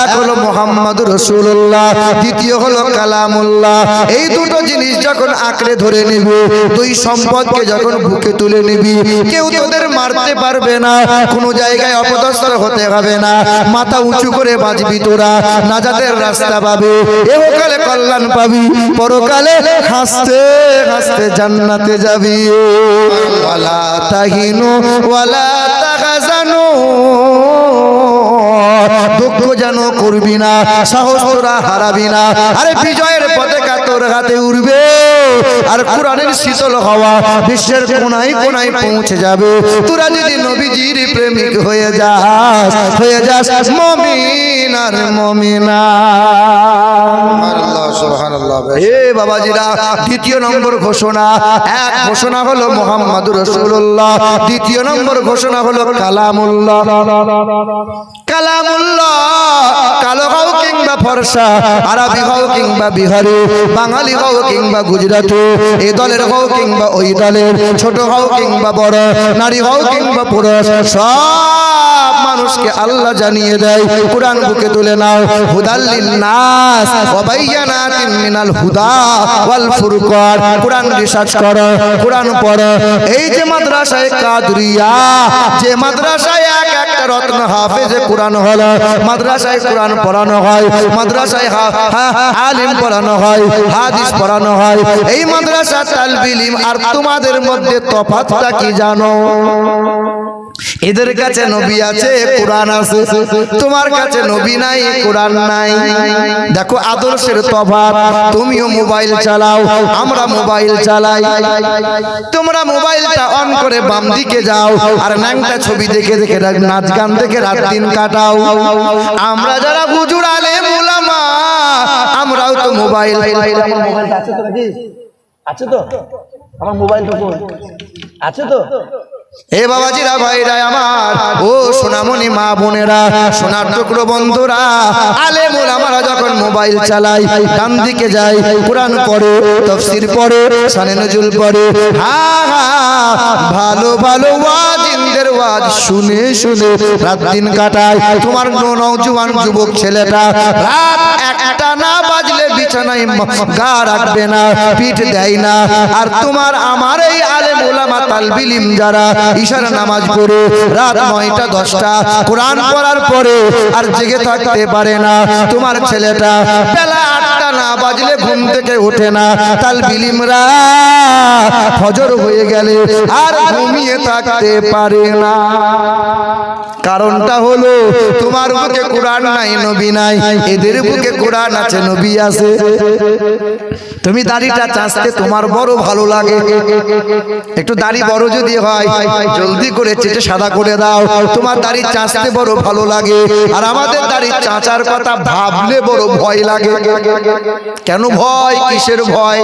এক হলো মুহাম্মদুর রাসূলুল্লাহ, দ্বিতীয় হলো কালামুল্লাহ। এই দুটো জিনিস যখন আঁকড়ে ধরে নিবি, দুই সম্পদকে যখন বুকে তুলে নিবি, কেউ তোদের মারতে পারবে না, কোনো জায়গায় অপদস্থ হতে হবে না, মাথা উঁচু করে বাঁচবি তোরা, নাজাতের রাস্তা পাবি, ইহকালে কল্যাণ পাবি, পরকালে হাসতে হাসতে জান্নাতে যাবি। ওয়ালা তাহিনু ওয়ালা তাহজানু, দুঃখ যেন করবি না, সাহস তোরা হারাবি না। আরে বিজয়ের পতাকা তোর হাতে উড়বে, আর কোরআনের শীতল হাওয়া বিশ্বের কোনায় কোনায় পৌঁছে যাবে। তোরা যদি নবীজির প্রেমিক হয়ে যাস মুমিন আর মুমিনা। সুবহানাল্লাহ সুবহানাল্লাহ। এ বাবাজিরা, দ্বিতীয় নম্বর ঘোষণা, এক ঘোষণা হলো মুহাম্মদুর রাসূলুল্লাহ, দ্বিতীয় নম্বর ঘোষণা হলো কালামুল্লাহ। কালামুল্লাহ, কালো হও কিংবা ফর্সা, আরবি হও কিংবা বিহারি, বাঙালি হও কিংবা গুজরাটি, এই দলের হও কিংবা ওই দলের, ছোট হও কিংবা বড়, নারী হও কিংবা পুরুষ, সব মানুষকে আল্লাহ জানিয়ে দেয়, কোরআন বুকে তুলে নাও। হুদাল্লিন নাস ওয়া বাইয়ানাতিন মিনাল হুদা ওয়াল ফুরকান। কোরআন রিসার্চ করো, কোরআন পড়ো। এই যে মাদ্রাসায় কাদরিয়া, যে মাদ্রাসায় এক একটা রত্ন হাফেজে কোরআন হলো, মাদ্রাসায় কোরআন পড়ানো হয়, মাদ্রাসায় আলিম পড়ানো হয়, হাদিস পড়ানো হয়, এই মাদ্রাসা তালবিল ইলম। আর তোমাদের মধ্যে তফাৎটা কি জানো? এদের কাছে নবী আছে, কোরআন আছে, তোমার কাছে নবী নাই, কোরআন নাই। দেখো আদর্শের তফাৎ। তুমিও মোবাইল চালাও, আমরা মোবাইল চালাই। তোমরা মোবাইলটা অন করে বাম দিকে যাও আর ন্যাংটা ছবি দেখে দেখে নাচ গান দেখে রাত দিন কাটাও। আমরা যারা হুজুর আলেম উলামা, আমরাও তো মোবাইল। আমার মোবাইলটা আছে তো নাকি? আছে তো? আমার মোবাইলটা আছে তো? এ বাবাজিরা, ভাইরা আমার, ও সোনামণি মা বোনেরা, সোনার টুকরো বন্ধুরা, আলেম ওলামারা যখন মোবাইল চালায়, ডান দিকে যায়, কোরআন পড়ে, তাফসীর পড়ে, শানে নজুল পড়ে, ভালো ভালো ওয়াজিনদের ওয়াজ শুনে শুনে রাত দিন কাটায়। তোমার নওজোয়ান যুবক ছেলেটা রাত একটা না বাজলে বিছানায় গা রাখবে না, পিঠ দেয় না। আর তোমার আমার এই আলেম ওলামা তালবিল ইলম যারা ইশারা নামাজ পড়ে রাত 9টা 10টা কোরআন পড়ার পরে আর জেগে থাকতে পারে না। তোমার ছেলেটা বেলা 8টা না বাজলে ঘুম থেকে ওঠে না। তালবিল ইলমরা ফজর হয়ে গেলে আর ঘুমিয়ে থাকতে পারে না। কারণটা হলো তোমার বুকে কোরআন নাই, নবী নাই, এদের বুকে কোরআন আছে, নবী আছে। তুমি দাড়িটা চাঁচতে তোমার বড় ভালো লাগে, একটু দাড়ি বড় যদি হয় জলদি করে চেটে সাদা করে দাও, তোমার দাড়ি চাঁচতে বড় ভালো লাগে। আর আমাদের দাড়ি চাঁচার কথা ভাবলে বড় ভয় লাগে। কেন ভয়? কিসের ভয়?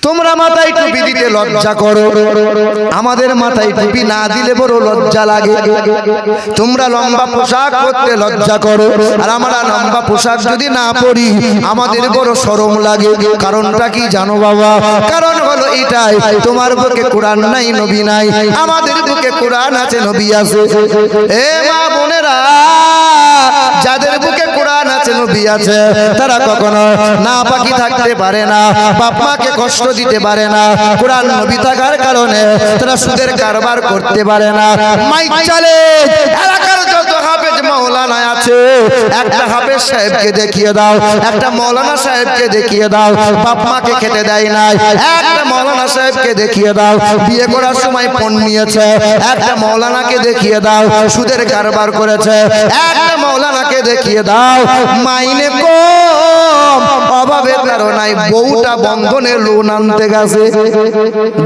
তোমরা মাথায় টুপি দিতে লজ্জা করো, আমাদের মাথায় টুপি না দিলে বড় লজ্জা লাগে। তোমরা লম্বা পোশাক পরতে লজ্জা করো, আর আমরা লম্বা পোশাক যদি না পরি আমাদের বড় শরম লাগে। কারণটা কি জানো বাবা? কারণ হলো এটাই, তোমার বুকে কোরআন নাই, নবী নাই, আমাদের বুকে কোরআন আছে, নবী আছে। এ মা বোনেরা, যাদের বুকে কোরআন আছে, নবী আছে, তারা কখনো না পাকি থাকতে পারে না, বাপ মাকে কষ্ট দিতে পারে না। কোরআন নবী থাকার কারণে তারা সুদের কারবার করতে পারে না। মাইক চালে এলাকার যত হাফেজ মাওলানা আছে, একটা হাফেজ সাহেবকে দেখিয়ে দাও, একটা মৌলানা সাহেবকে দেখিয়ে দাও, বাপ মাকে খেতে দেয় নাই। একটা মৌলানা সাহেবকে দেখিয়ে দাও, বিয়ে করার সময় ফোন নিয়েছে। একটা মৌলানাকে দেখিয়ে দাও, সুদের কারবার করেছে। একটা মৌলানাকে দেখিয়ে দাও, মাইনে কম, অভাবের কারণে বউটা বন্ধনে লোন আনতে গেছে।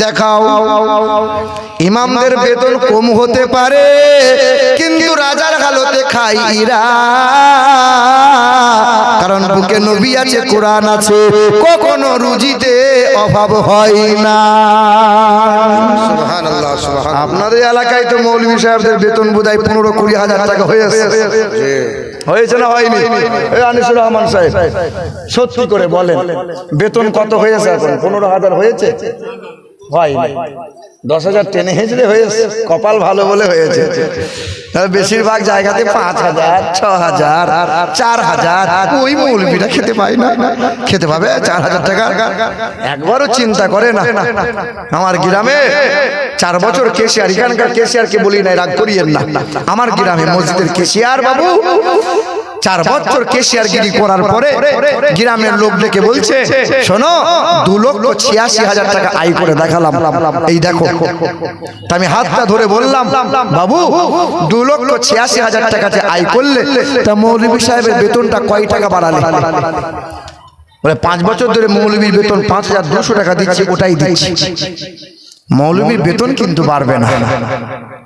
দেখাও, ইমামদের বেতন কম হতে পারে, কিন্তু রাজার হালতে খাই ইরা। কারণ বুকে নবী আছে, কোরআন আছে, কখনো রুজিতে অভাব হয় না। সুবহানাল্লাহ, সুবহানাল্লাহ। আপনাদের এলাকায় তো মৌলভী সাহেবদের বেতন বোধহয় 15-20 হাজার টাকা হয়েছে, হয়েছে না হয়নি? আনিসুর রহমান সাহেব সত্যি করে বলেন, বেতন কত হয়েছে এখন? 15,000 হয়েছে? হয়নি। 10,000 টেনে হেঁচড়ে হয়েছে, কপাল ভালো বলে হয়েছে। বেশিরভাগ জায়গাতে 5,000, 6,000, 4,000। ওই মৌলবীরা খেতে পায় না, খেতে পাবে 4,000 টাকা? একবারও চিন্তা করে না। আমার গ্রামে 4 বছর কেশিয়ার, এখানকার কেশিয়ারকে বলি নাই, রাগ করিয়েন না, আমার গ্রামে মসজিদের কেশিয়ার বাবু 4 বছর কেশিয়ারগিরি করার পরে গ্রামের লোক ডেকে বলছে, শোনো, 2,86,000 টাকা আয় করে দেখালাম, এই দেখো। আমি হাতটা ধরে বললাম, বাবু 2,86,000 টাকা যে আয় করলে, তা মৌলভী সাহেবের বেতনটা কয় টাকা বাড়ালে? বলে 5 বছর ধরে মৌলভীর বেতন 5,200 টাকা দিচ্ছি, ওটাই দিচ্ছি। মৌলভীর বেতন কিন্তু বাড়বে না।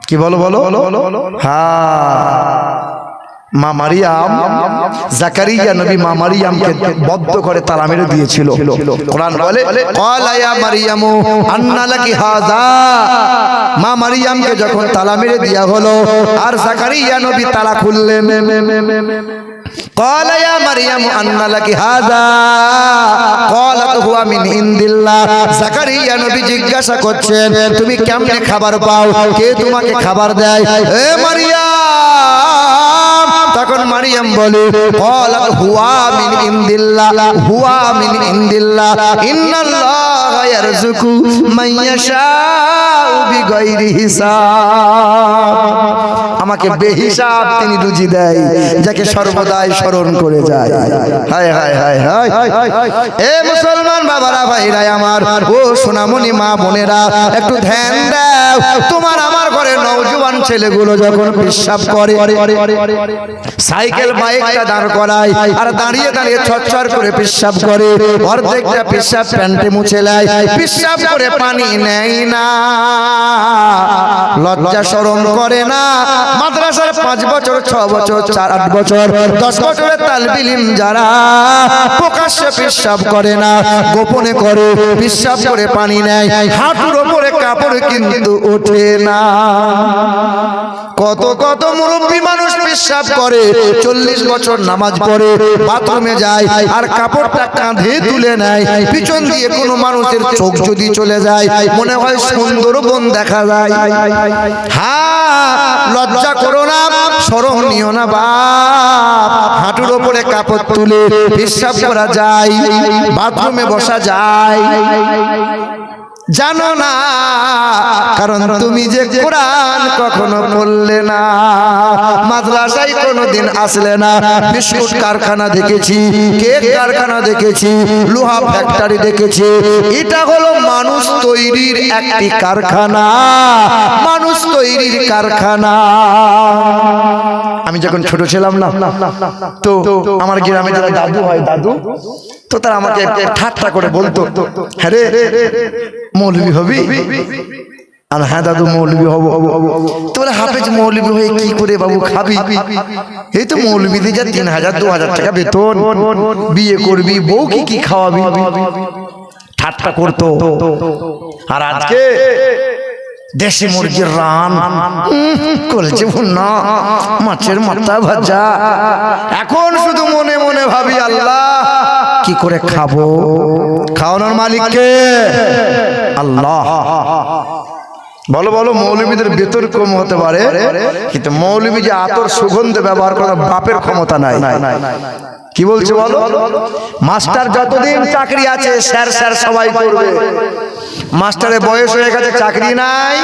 কি বলো বলো? হ্যাঁ, মা মারিয়াম, জাকারিয়া নবী মা মারিয়ামকে বদ্ধ করে তালা মেরে দিয়েছিল। কোরআন বলে, ক্বালা ইয়া মারিয়ামু আন্না লাকি হাযা। মা মারিয়ামকে যখন তালা মেরে দেয়া হলো, আর জাকারিয়া নবী তালা খুললেন। ক্বালা ইয়া মারিয়ামু আন্না লাকি হাযা, ক্বালাত হুয়া মিন ইনদিল্লাহ। জাকারিয়া নবী জিজ্ঞাসা করছেন, তুমি কেমনে খাবার পাও? কে তোমাকে খাবার দেয়? এ মারিয়াম। তখন মারিয়াম বলে, ক্বালাত হুয়া মিন ইনদিল্লাহ, হুয়া মিন ইনদিল্লাহ, ইন্নাল্লাহা ইয়ারযুকু মান ইয়াশাউ বিগাইরি হিসাব। আমাকে বেহিসাব তিনি রুজি দেয়, যাকে সর্বদাই স্মরণ করে যায়। হায় হায় হায় হায়। এ মুসলমান বাবারা, ভাইরা আমার, ও সোনামণি মা বোনেরা, একটু ধ্যান দাও। তোমার আমার ঘরে নওজোয়ান ছেলেগুলো যখন পেশাব করে, সাইকেল বাইকটা দাঁড় করায়, আর দাঁড়িয়ে দাঁড়িয়ে ছটছট করে পেশাব করে, অর্ধেকটা পেশাব প্যান্টে মুছে নেয়, পেশাব করে পানি নেয় না, লজ্জা শরম করে না। মাদ্রাসার 5 বছর, 6 বছর, 4-8 বছর, 10 বছরের তালবে ইলম যারা প্রকাশ্যে পেশাব করে না, গোপনে করে, পেশাব করে পানি নেয়, হাঁটুর ওপরে কাপড় কিন্তু ওঠে না। কত কত মুরব্বী মানুষ পেশাব করে, 40 বছর নামাজ পড়ে, বাথরুমে যায়, আর কাপড়টা কাঁধে তুলে নেয়। পিছন দিয়ে কোনো মানুষের চোখ যদি চলে যায়, মনে হয় সুন্দরবন দেখা যায়। হ্যাঁ, লজ্জা করো না, শরম নিও না বাপ। হাঁটুর ওপরে কাপড় তুলে পেশাব করা যায়, বাথরুমে বসা যায়, জানো না? কারণ তুমি যে কোরআন কখনো পড়লে না, মাদ্রাসায় কোনোদিন আসলে না। বিস্কুট কারখানা দেখেছি, কেক কারখানা দেখেছি, লোহা ফ্যাক্টরি দেখেছি। এটা হলো মানুষ তৈরির একটি কারখানা, মানুষ তৈরির কারখানা। আমি যখন ছোট ছিলাম না, তো আমার গ্রামে যারা দাদু হয়, দাদু তো তারা আমাকে ঠাট্টা করে বলতো, হ্যাঁ রে মৌলবি হবি? আর হ্যাঁ দাদু মৌলবি হব। তোরা হাফেজ মৌলবি হয়ে কি করে বাবু খাবি? এই তো মৌলবিতে যা 3,000 2,000 টাকা বেতন, বিয়ে করবি, বউ কি খাওয়াবি? ঠাট্টা করতো। আর আজকে দেশি মুরগির রান, কলচে ভুনা, মাছের মাথা ভাজা। এখন শুধু মনে মনে ভাবি আল্লাহ কি করে খাবো। খাওয়ানোর মালিক কে? আল্লাহ। বলো বলো, মৌলবীদের বেতন কম হতে পারে, কিন্তু মৌলবী যে আতর সুগন্ধ ব্যবহার করার বাপের ক্ষমতা নাই। কি বলছে বলো? মাস্টার যতদিন চাকরি আছে স্যার স্যার সবাই করবে। মাস্টারের বয়স হয়ে গেছে, চাকরি নাই,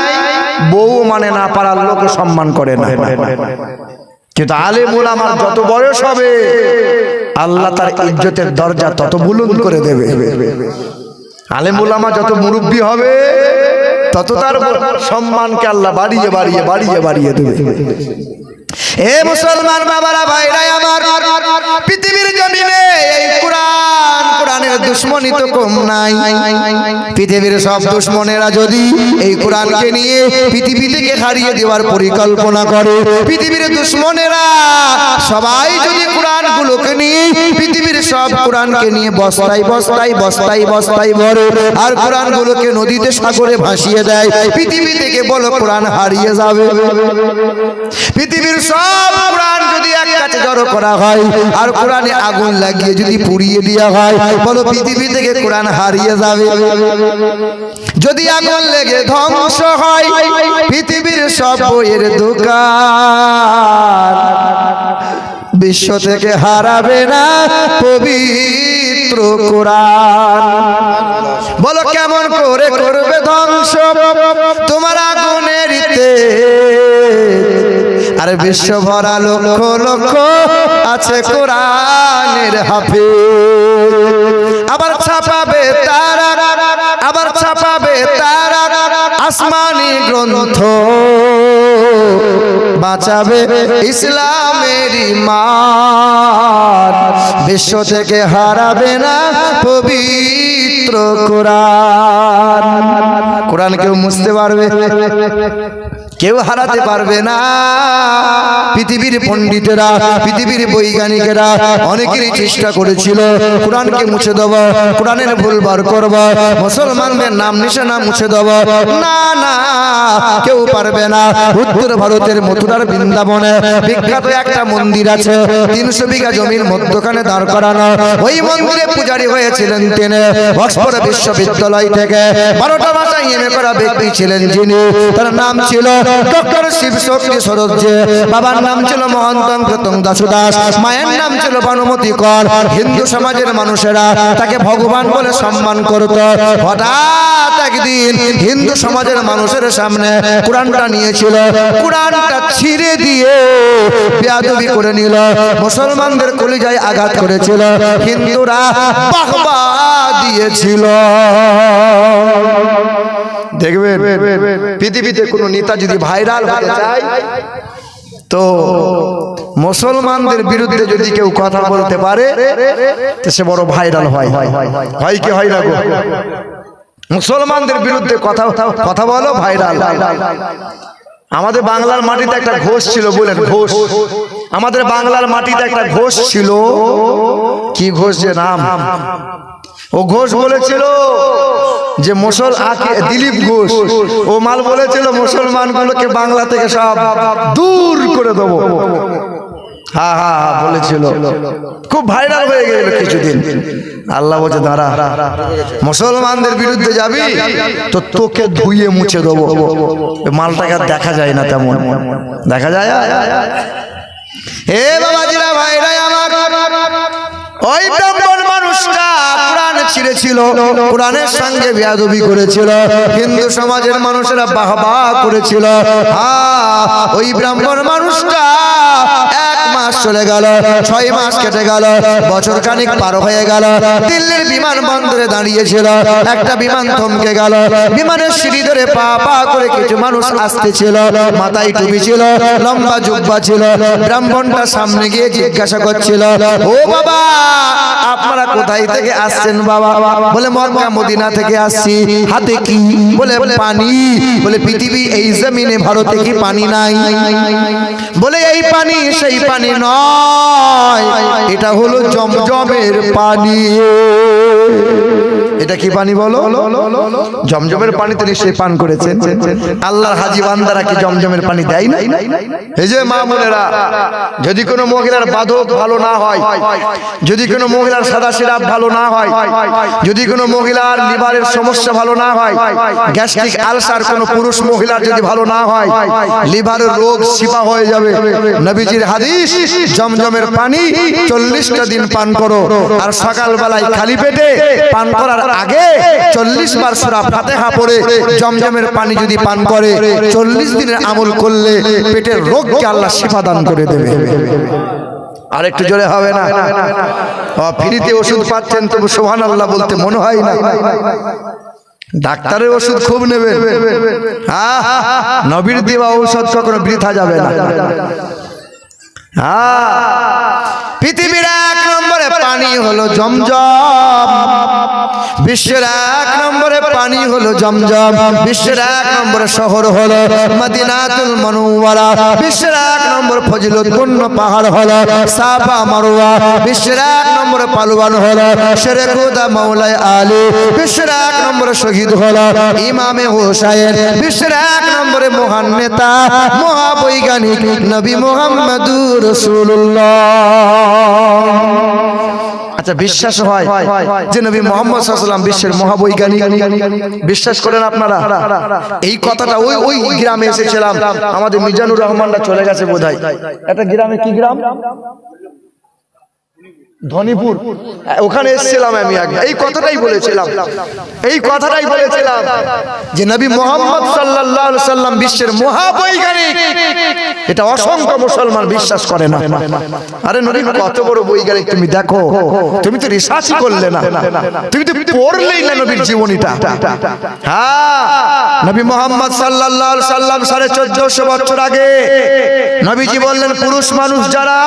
বউ মানে না, পাড়ার লোক সম্মান করে না। কিন্তু আলেম উলামার যত বয়স হবে আল্লাহ তার ইজ্জতের দরজা তত বুলন্দ করে দেবে। আলেম উলামা যত মুরব্বী হবে তত তার সম্মানকে আল্লাহ বাড়িয়ে বাড়িয়ে বাড়িয়ে বাড়িয়ে দেবে। এ মুসলমান বাবারা, ভাইরা আমার, পৃথিবীর জমিনে এই কোরআন, কোরআনের দুশমনী তো কম নাই। পৃথিবীর সব দুশমনেরা যদি এই কোরআনকে নিয়ে পৃথিবী থেকে হারিয়ে দেওয়ার পরিকল্পনা করে, পৃথিবীর দুশমনেরা সবাই যদি কোরআনগুলোকে নিয়ে, পৃথিবীর সব কোরআনকে নিয়ে বস্তায় বস্তায় বস্তায় বস্তায় ভরে আর কোরআনগুলোকে নদীতে সাগরে ভাসিয়ে দেয়, পৃথিবী থেকে বলো কোরআন হারিয়ে যাবে? পৃথিবীর সব কোরআন যদি এক কাছে জড়ো করা হয় আর কোরআনে আগুন লাগিয়ে যদি পুড়িয়ে দেওয়া হয়, বলো পৃথিবী থেকে কোরআন হারিয়ে যাবে? যদি আগুন লেগে ধ্বংস হয় পৃথিবীর সব বইয়ের দোকান, বিশ্ব থেকে হারাবে না পবিত্র কোরআন। বলো কেমন করে করবে ধ্বংস তোমার আগুনের আর বিশ্ব ভরা লক্ষ লক্ষ আছে কোরআনের হাফেজ। আবার ছাপাবে তারা, আবার ছাপাবে তারা আসমানি গ্রন্থ, বাঁচাবে ইসলামের ঈমান, বিশ্ব থেকে হারাবে না পবিত্র কোরআন। কোরআন কেউ মুছতে পারবে? কেউ হারাতে পারবে না। পৃথিবীর পণ্ডিতেরা, পৃথিবীর বৈজ্ঞানিকেরা অনেকেরই চেষ্টা করেছিল কোরআনকে মুছে দেব, কোরআনের ভুল বার করব, মুসলমানদের নাম নিশানা মুছে দেব। না না, কেউ পারবে না। উত্তর ভারতের মথুরার বৃন্দাবনে বিখ্যাত একটা মন্দির আছে, 300 বিঘা জমির মধ্যখানে দাঁড় করানো। ওই মন্দিরে পূজারী হয়েছিলেন তিনি অক্সফোর্ড বিশ্ববিদ্যালয় থেকে 12টা ভাষায় এমএ করা ব্যক্তি ছিলেন যিনি। তার নাম ছিল ডক্টর শিবশক্তি সরোজে। বাবার নাম ছিল মহন্তম প্রতং দাসদাস, মায়ের নাম ছিল বানুমতি কর। হিন্দু সমাজের মানুষেরা তাকে ভগবান বলে সম্মান করত। হঠাৎ একদিন হিন্দু সমাজের মানুষের সামনে কোরআনটা নিয়েছিল, কোরআনটা ছিঁড়ে দিয়ে বেয়াদবি করে নিল, মুসলমানদের কলিজায় আঘাত করেছিল। হিন্দুরা বাহবা দিয়েছিল। দেখবেন পৃথিবীতে কোন নেতা যদি ভাইরাল হতে চায় তো মুসলমানদের বিরুদ্ধে যদি কেউ কথা বলতে পারে তো সে বড় ভাইরাল হয়। হয় কি হয় না গো? মুসলমানদের বিরুদ্ধে কথা বলো, ভাইরাল। আমাদের বাংলার মাটিতে একটা ঘোষ ছিল, বলেন ঘোষ। আমাদের বাংলার মাটিতে একটা ঘোষ ছিল, কি ঘোষ যে নাম, ও ঘোষ বলেছিল যে দিলীপ ঘোষ, ও মাল বলেছিল মুসলমানগুলোকে বাংলা থেকে সব দূর করে দেবো। হ্যাঁ হ্যাঁ হ্যাঁ বলেছিল, খুব ভাইরাল হয়ে গেল কিছুদিন। আল্লাহ বলছে দাঁড়া, মুসলমানদের বিরুদ্ধে যাবি তো তোকে ধুয়ে মুছে দেবো। মালটাকে দেখা যায় না, তেমন দেখা যায়। এ বাবাজিরা, ভাইরা আমার, ওই ব্রাহ্মণ মানুষটা কোরআন ছিঁড়েছিল, কোরআনের সঙ্গে বেয়াদবি করেছিল, হিন্দু সমাজের মানুষেরা বাহবা করেছিল। ওই ব্রাহ্মণ মানুষটা 1 মাস চলে গেল, 6 মাস কেটে গেল, বছর খানিক পার হয়ে গেল। দিল্লির বিমানবন্দরে দাঁড়িয়েছিল, একটা বিমান থমকে গেল। বিমানের সিঁড়ি ধরে পা পা করে কিছু মানুষ আসতেছিল, মাথায় টুপি ছিল, লম্বা জুব্বা ছিল। ব্রাহ্মণটা সামনে গিয়ে জিজ্ঞাসা করছিল, ও বাবা আপনারা কোথায় থেকে আসছেন বাবা? বলে মক্কা মদিনা থেকে আসছি। হাতে কি? বলে পানি। বলে পৃথিবী এই জমিনে ভারতে কি পানি নাই? বলে এই পানি সেই পানি নয়, এটা হলো জমজমের পানি। এটা কি পানি বলো? জমজমের পানি তো নিশ্চয়ই পান করেছেন। আল্লাহর হাজী বান্দারা কি জমজমের পানি দেয় না? এই যে মা বোনেরা, যদি কোনো মহিলার বাধক ভালো না হয়, যদি কোনো মহিলার সাদা সিরাপ ভালো না হয়, যদি কোনো মহিলার লিভারের সমস্যা ভালো না হয়, গ্যাস্ট্রিক আলসার কোনো পুরুষ মহিলার যদি ভালো না হয়, লিভারের রোগ শিফা হয়ে যাবে। নবীজির হাদিস, জমজমের পানি 40টা দিন পান করো, আর সকালবেলায় খালি পেটে পান করার আগে 40 বার সূরা ফাতিহা পড়ে জমজমের পানি যদি পান করে, 40 দিনের আমল করলে পেটের রোগকে আল্লাহ শিফা দান করে দেবে। আর একটু জোরে হবে না? ফ্রিতে ওষুধ পাচ্ছেন, তবু সুবহানাল্লাহ বলতে মনে হয় না। ডাক্তারের ওষুধ খুব নেবে, নবীর দেওয়া ঔষধ কখনো বৃথা যাবে না। পৃথিবীর 1 নম্বরে পানি হলো জমজম, বিশ্বের 1 নম্বরে পানি হলো জমজম, বিশ্বের 1 নম্বরে শহর হলো মদিনাতুল মুনাওয়ারা, বিশ্বের 1 নম্বর ফজিলতপূর্ণ পাহাড় হলো সাফা মারওয়া, বিশ্বের 1 নম্বরে পালওয়ান হলো শেরে খুদা মাওলাই আলী, বিশ্বের 1 নম্বরে শহীদ হলো ইমামে হোসাইন, বিশ্বের 1 নম্বরে মহান নেতা মহাবৈজ্ঞানিক নবী মুহাম্মদুর রাসূলুল্লাহ। আচ্ছা, বিশ্বাস হয় যে নবী মুহাম্মদ সাল্লাল্লাহু আলাইহি ওয়াসাল্লাম বিশ্বের মহাবৈজ্ঞানিক? বিশ্বাস করেন আপনারা? এই কথাটা ওই গ্রামে এসেছিলাম, আমাদের মিজানুর রহমানরা চলে গেছে বোধহয়, একটা গ্রামে, কি গ্রাম? ধনীপুর, ওখানে এসেছিলাম আমি একবার, এই কথাটাই বলেছিলাম যে নবী মুহাম্মদ সাল্লাল্লাহু আলাইহি ওয়াসাল্লাম বিশ্বের মহাবৈজ্ঞানিক। এটা অসংখ্য মুসলমান বিশ্বাস করে না। আরে নবী কত বড় বৈজ্ঞানিক তুমি দেখো, তুমি তো রিসার্চই করলে না, তুমি তো পড়লেই না নবীর জীবনীটা। হ্যাঁ, নবী মুহাম্মদ সাল্লাল্লাহু আলাইহি ওয়াসাল্লাম 1450 বছর আগে নবীজি বললেন, পুরুষ মানুষ যারা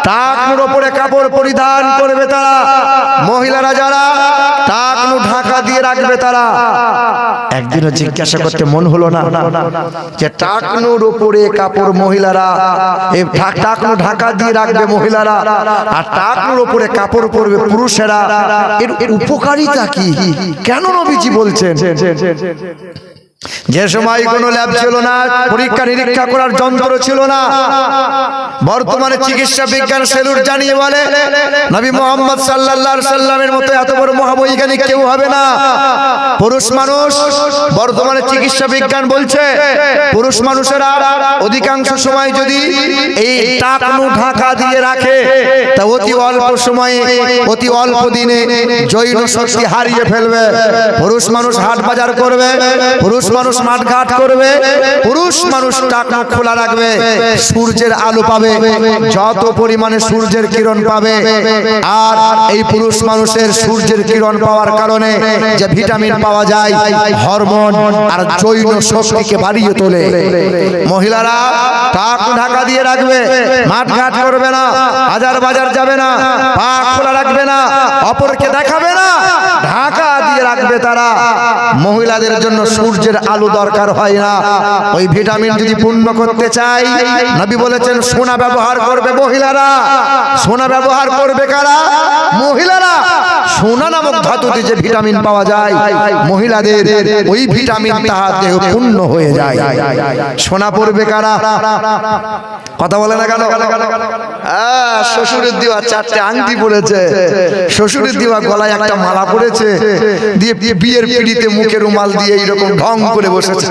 টাকনুর উপরে কাপড় পরিধান করবে তারা, মহিলারা যারা টাকনু ঢাকা দিয়ে রাখবে তারা। একদিনও জিজ্ঞাসা করতে মন হলো না যে টাকনুর উপরে কাপড় মহিলারা, এই টাকনু ঢাকা দিয়ে রাখবে মহিলারা, আর টাকনুর উপরে কাপড় পরবে পুরুষেরা, এর উপকারিতা কি? কেন নবীজি বলছেন? যে সময় কোনো ল্যাব ছিল না, পরীক্ষা নিরীক্ষা করার যন্ত্র ছিল না, বর্তমানে চিকিৎসা বিজ্ঞান সেলুট জানিয়ে বলে নবী মুহাম্মদ সাল্লাল্লাহু আলাইহি ওয়াসাল্লামের মতো এত বড় মহাবৈজ্ঞানিক কেউ হবে না। পুরুষ মানুষ, বর্তমানে চিকিৎসা বিজ্ঞান বলছে পুরুষ মানুষেরা অধিকাংশ সময় যদি এই টাকনু ঢাকা দিয়ে রাখে, তা অতি অল্প সময়ে, অতি অল্প দিনে জৈন শক্তি হারিয়ে ফেলবে। পুরুষ মানুষ হাট বাজার করবে, পুরুষ মানুষ মাঠ ঘাট করবে, পুরুষ মানুষ টাকনু খোলা রাখবে, সূর্যের আলো পাবে, যত পরিমাণে সূর্যের কিরণ পাবে, আর এই পুরুষ মানুষের সূর্যের কিরণ পাওয়ার কারণে যে ভিটামিন পাওয়া যায়, হরমোন আর জৈন শক্তিকে বাড়িয়ে তোলে। মহিলারা টাকনু ঢাকা দিয়ে রাখবে, মাঠ ঘাট করবে না, হাজার বাজার যাবে না, পা খোলা রাখবে না, অপরকে দেখাবে না, ঢাকা দিয়ে রাখবে তারা। মহিলাদের জন্য সূর্যের আলো দরকার হয় না। ওই ভিটামিন যদি পূর্ণ করতে চাই, নবী বলেছেন সোনা ব্যবহার করবে মহিলারা। সোনা ব্যবহার করবে কারা? মহিলারা। সোনা নামক ধাতুতে যে ভিটামিন পাওয়া যায়, মহিলাদের ওই ভিটামিন তাহার দেহ পূর্ণ হয়ে যায়। সোনা পড়বে কারা? কথা বলে না কেন? শ্বশুরের দেওয়া 4টে আংটি পড়েছে, শ্বশুরের দেওয়া গলায় একটা মালা পড়েছে, দিয়ে বিয়ের পিড়িতে মুখে রুমাল দিয়ে এইরকম ঢং করে বসেছে।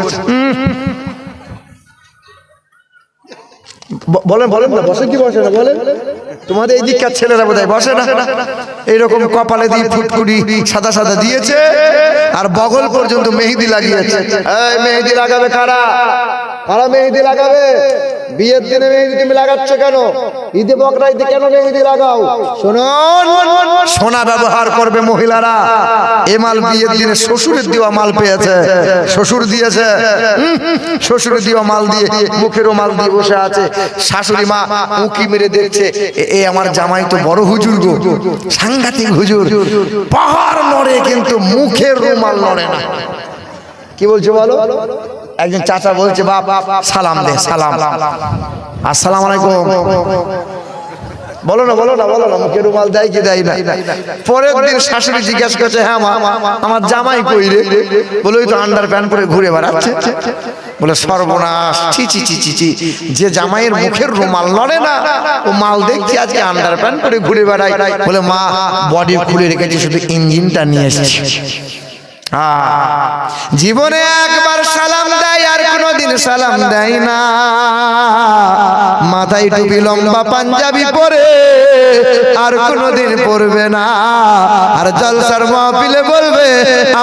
বলেন বলেন না, বসে কি বসে না বলেন? তোমাদের এই দিককার ছেলেরা বোধহয় বসে না। এইরকম কপালে দিয়ে ফুটকুড়ি সাদা সাদা দিয়েছে, আর বগল পর্যন্ত মেহেদি লাগিয়েছে। এই মেহেদি লাগাবে কারা? কারা মেহেদি লাগাবে? বিয়ের দিনে মেহেদি তুমি লাগাচ্ছ কেন? ঈদে বকরা ঈদে কেন মেহেদি লাগাও? শুনুন, সোনা ব্যবহার করবে মহিলারা। এ মাল বিয়ের দিনে শ্বশুরের দেওয়া মাল পেয়েছে, শ্বশুর দিয়েছে, শ্বশুরের দেওয়া মাল দিয়ে মুখেরও মাল দিয়ে বসে আছে। শাশুড়ি মা উঁকি মেরে দেখছে, এ আমার জামাই তো বড় হুজুর গো, সাংঘাতিক হুজুর, পাহাড় নড়ে কিন্তু মুখের রুমাল নড়ে না। কি বলছো বলো? একজন চাচা বলছে, বাপ সালাম দে, সালাম, আসসালামু আলাইকুম। বলো না মুখে রুমাল দেয় কি দেয় না। পরের দিন শাশুড়ি জিজ্ঞাসা করছে, হ্যাঁ মা আমার জামাই কই রে? বলে ওই তো আন্ডার প্যান্ট পরে ঘুরে বেড়াচ্ছে। বলে সর্বনাশ, ছি ছি ছি ছি ছি, যে জামাইয়ের মুখের রুমাল লড়ে না ও মাল দেখছি আজকে আন্ডার প্যান্ট পরে ঘুরে বেড়ায়। বলে মা বডি খুলে রেখেছি, শুধু ইঞ্জিনটা নিয়ে এসেছি। জীবনে একবার সালাম দেয় আর কোনোদিন সালাম দেয় না। মাথায় টুপি লম্বা পাঞ্জাবি পরে আর কোনোদিন পরবে না। আর জলসার মাহফিলে বলবে